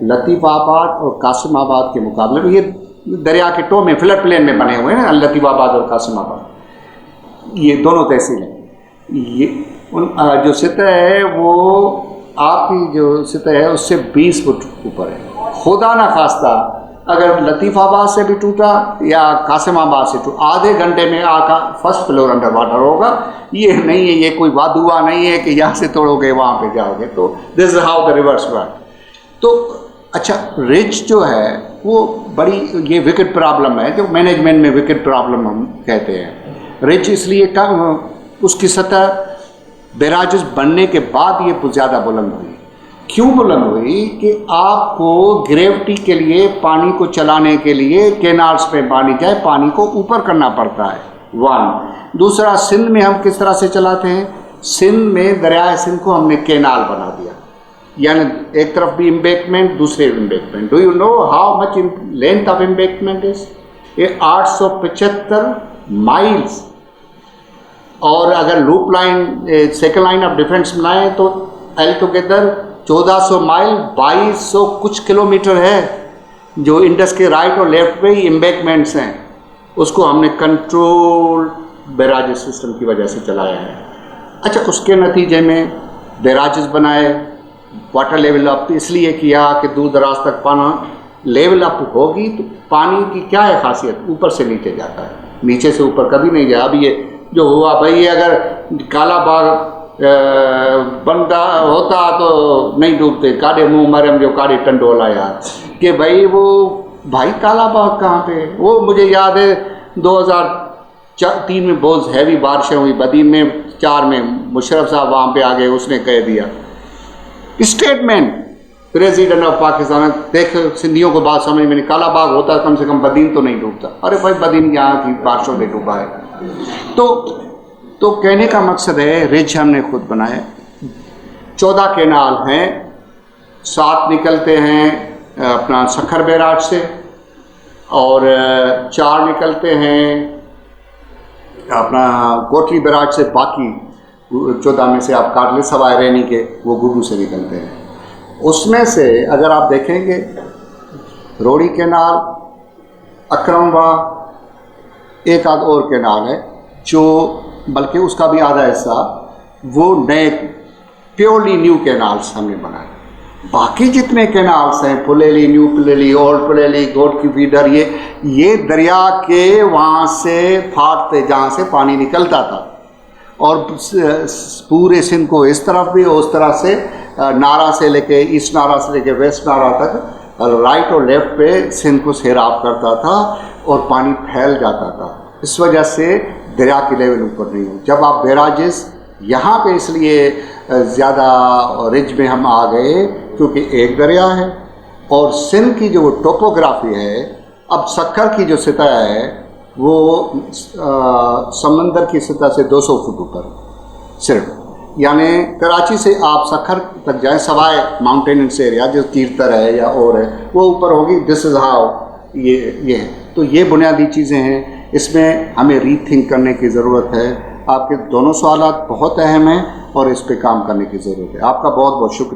लतीफ़ाबाद और कासिमाबाद के मुकाबले में, ये दरिया के टो में फ्लड प्लेन में बने हुए हैं ना, लतीफ़ाबाद और कासिमाबाद, ये दोनों तहसील हैं। ये जो सतह है वो आपकी जो सतह है उससे 20 फुट ऊपर है। खुदा ना खास्ता अगर लतीफ़ाबाद से भी टूटा या कासिमाबाद से टूटा, आधे घंटे में आका फर्स्ट फ्लोर अंडर वाटर होगा। ये नहीं है, ये कोई वादुआ नहीं है कि यहाँ से तोड़ोगे वहाँ पे जाओगे। तो this is how the reverse work. तो अच्छा, रिज जो है वो बड़ी ये विकेट प्रॉब्लम है, जो मैनेजमेंट में विकेट प्रॉब्लम हम कहते हैं। रिज इसलिए कम, उसकी सतह बैराजेस बनने के बाद ये ज़्यादा बुलंद हुई। क्यों बुलंद हुई कि आपको ग्रेविटी के लिए पानी को चलाने के लिए कैनाल्स पे पानी जाए, पानी को ऊपर करना पड़ता है, वन। दूसरा, सिंध में हम किस तरह से चलाते हैं, सिंध में दरिया सिंध को हमने कैनाल बना दिया, यानी एक तरफ भी एम्बैंकमेंट, दूसरे embankment. Do you know how much length of embankment is? ये 875 माइल्स। और अगर loop line second line of defence बनाए तो एल टुगेदर 1400 माइल, 2200 कुछ किलोमीटर है, जो इंडस के राइट और लेफ्ट पे ही एम्बैंकमेंट्स हैं। उसको हमने कंट्रोल बैराजेस सिस्टम की वजह से चलाया है। अच्छा, उसके नतीजे में बैराजेस बनाए, वाटर लेवल अप इसलिए किया कि दूर दराज तक पानी लेवल अप होगी तो पानी की क्या है खासियत, ऊपर से नीचे जाता है, नीचे से ऊपर कभी नहीं गया। अब ये जो हुआ भाई, अगर काला बाग बनता होता तो नहीं डूबते, काड़े मुँह मरम जो काड़े टंडोला यार, कि भाई वो भाई काला बाग कहाँ पे। वो मुझे याद है 2003 में बहुत हैवी बारिशें हुई बदीन में, 4 में मुशर्रफ साहब वहाँ पे आ गए, उसने कह दिया स्टेटमेंट प्रेसिडेंट ऑफ पाकिस्तान, देख सिंधियों को बात समझ में नहीं, काला बाग होता कम से कम बदीन तो नहीं डूबता। अरे भाई बदीन यहाँ की बारिशों में डूबा है। तो कहने का मकसद है, रिज हमने खुद बनाए, 14 कैनाल हैं, 7 निकलते हैं अपना सखर बैराज से और 4 निकलते हैं अपना कोटली बैराज से, बाकी 14 में से आप काट ले सवाए रैनी के, वो गुडू से निकलते हैं। उसमें से अगर आप देखेंगे रोड़ी कैनाल, अकरमवा, एक आध और कैनाल है जो, बल्कि उसका भी आधा हिस्सा वो नए प्योरली न्यू कैनाल्स हमने बनाए। बाकी जितने कैनाल्स हैं, पुलेली, न्यू पुलेली, ओल्ड पुलेली, गोड की फीडर, ये दरिया के वहाँ से फाटते जहाँ से पानी निकलता था, और पूरे सिंध को इस तरफ भी उस तरह से नारा से लेके, ईस्ट नारा से लेके वेस्ट नारा तक, राइट और लेफ्ट पे सिंध को सैराब करता था और पानी फैल जाता था। इस वजह से दरिया की लेवल ऊपर नहीं हुई। जब आप बैराजेस यहाँ पे इसलिए ज़्यादा रिज में हम आ गए क्योंकि एक दरिया है, और सिंध की जो टोपोग्राफी है, अब सक्कर की जो सतह है वो समंदर की सतह से 200 फुट ऊपर सिर्फ, यानी कराची से आप सखर तक जाएं, सवाए माउंटेनस एरिया जो तीर्थर है या और है वो ऊपर होगी, दिस इज़ हाउ ये है। तो ये बुनियादी चीज़ें हैं, इसमें हमें रीथिंक करने की ज़रूरत है। आपके दोनों सवालात बहुत अहम हैं और इस पे काम करने की ज़रूरत है। आपका बहुत बहुत शुक्रिया।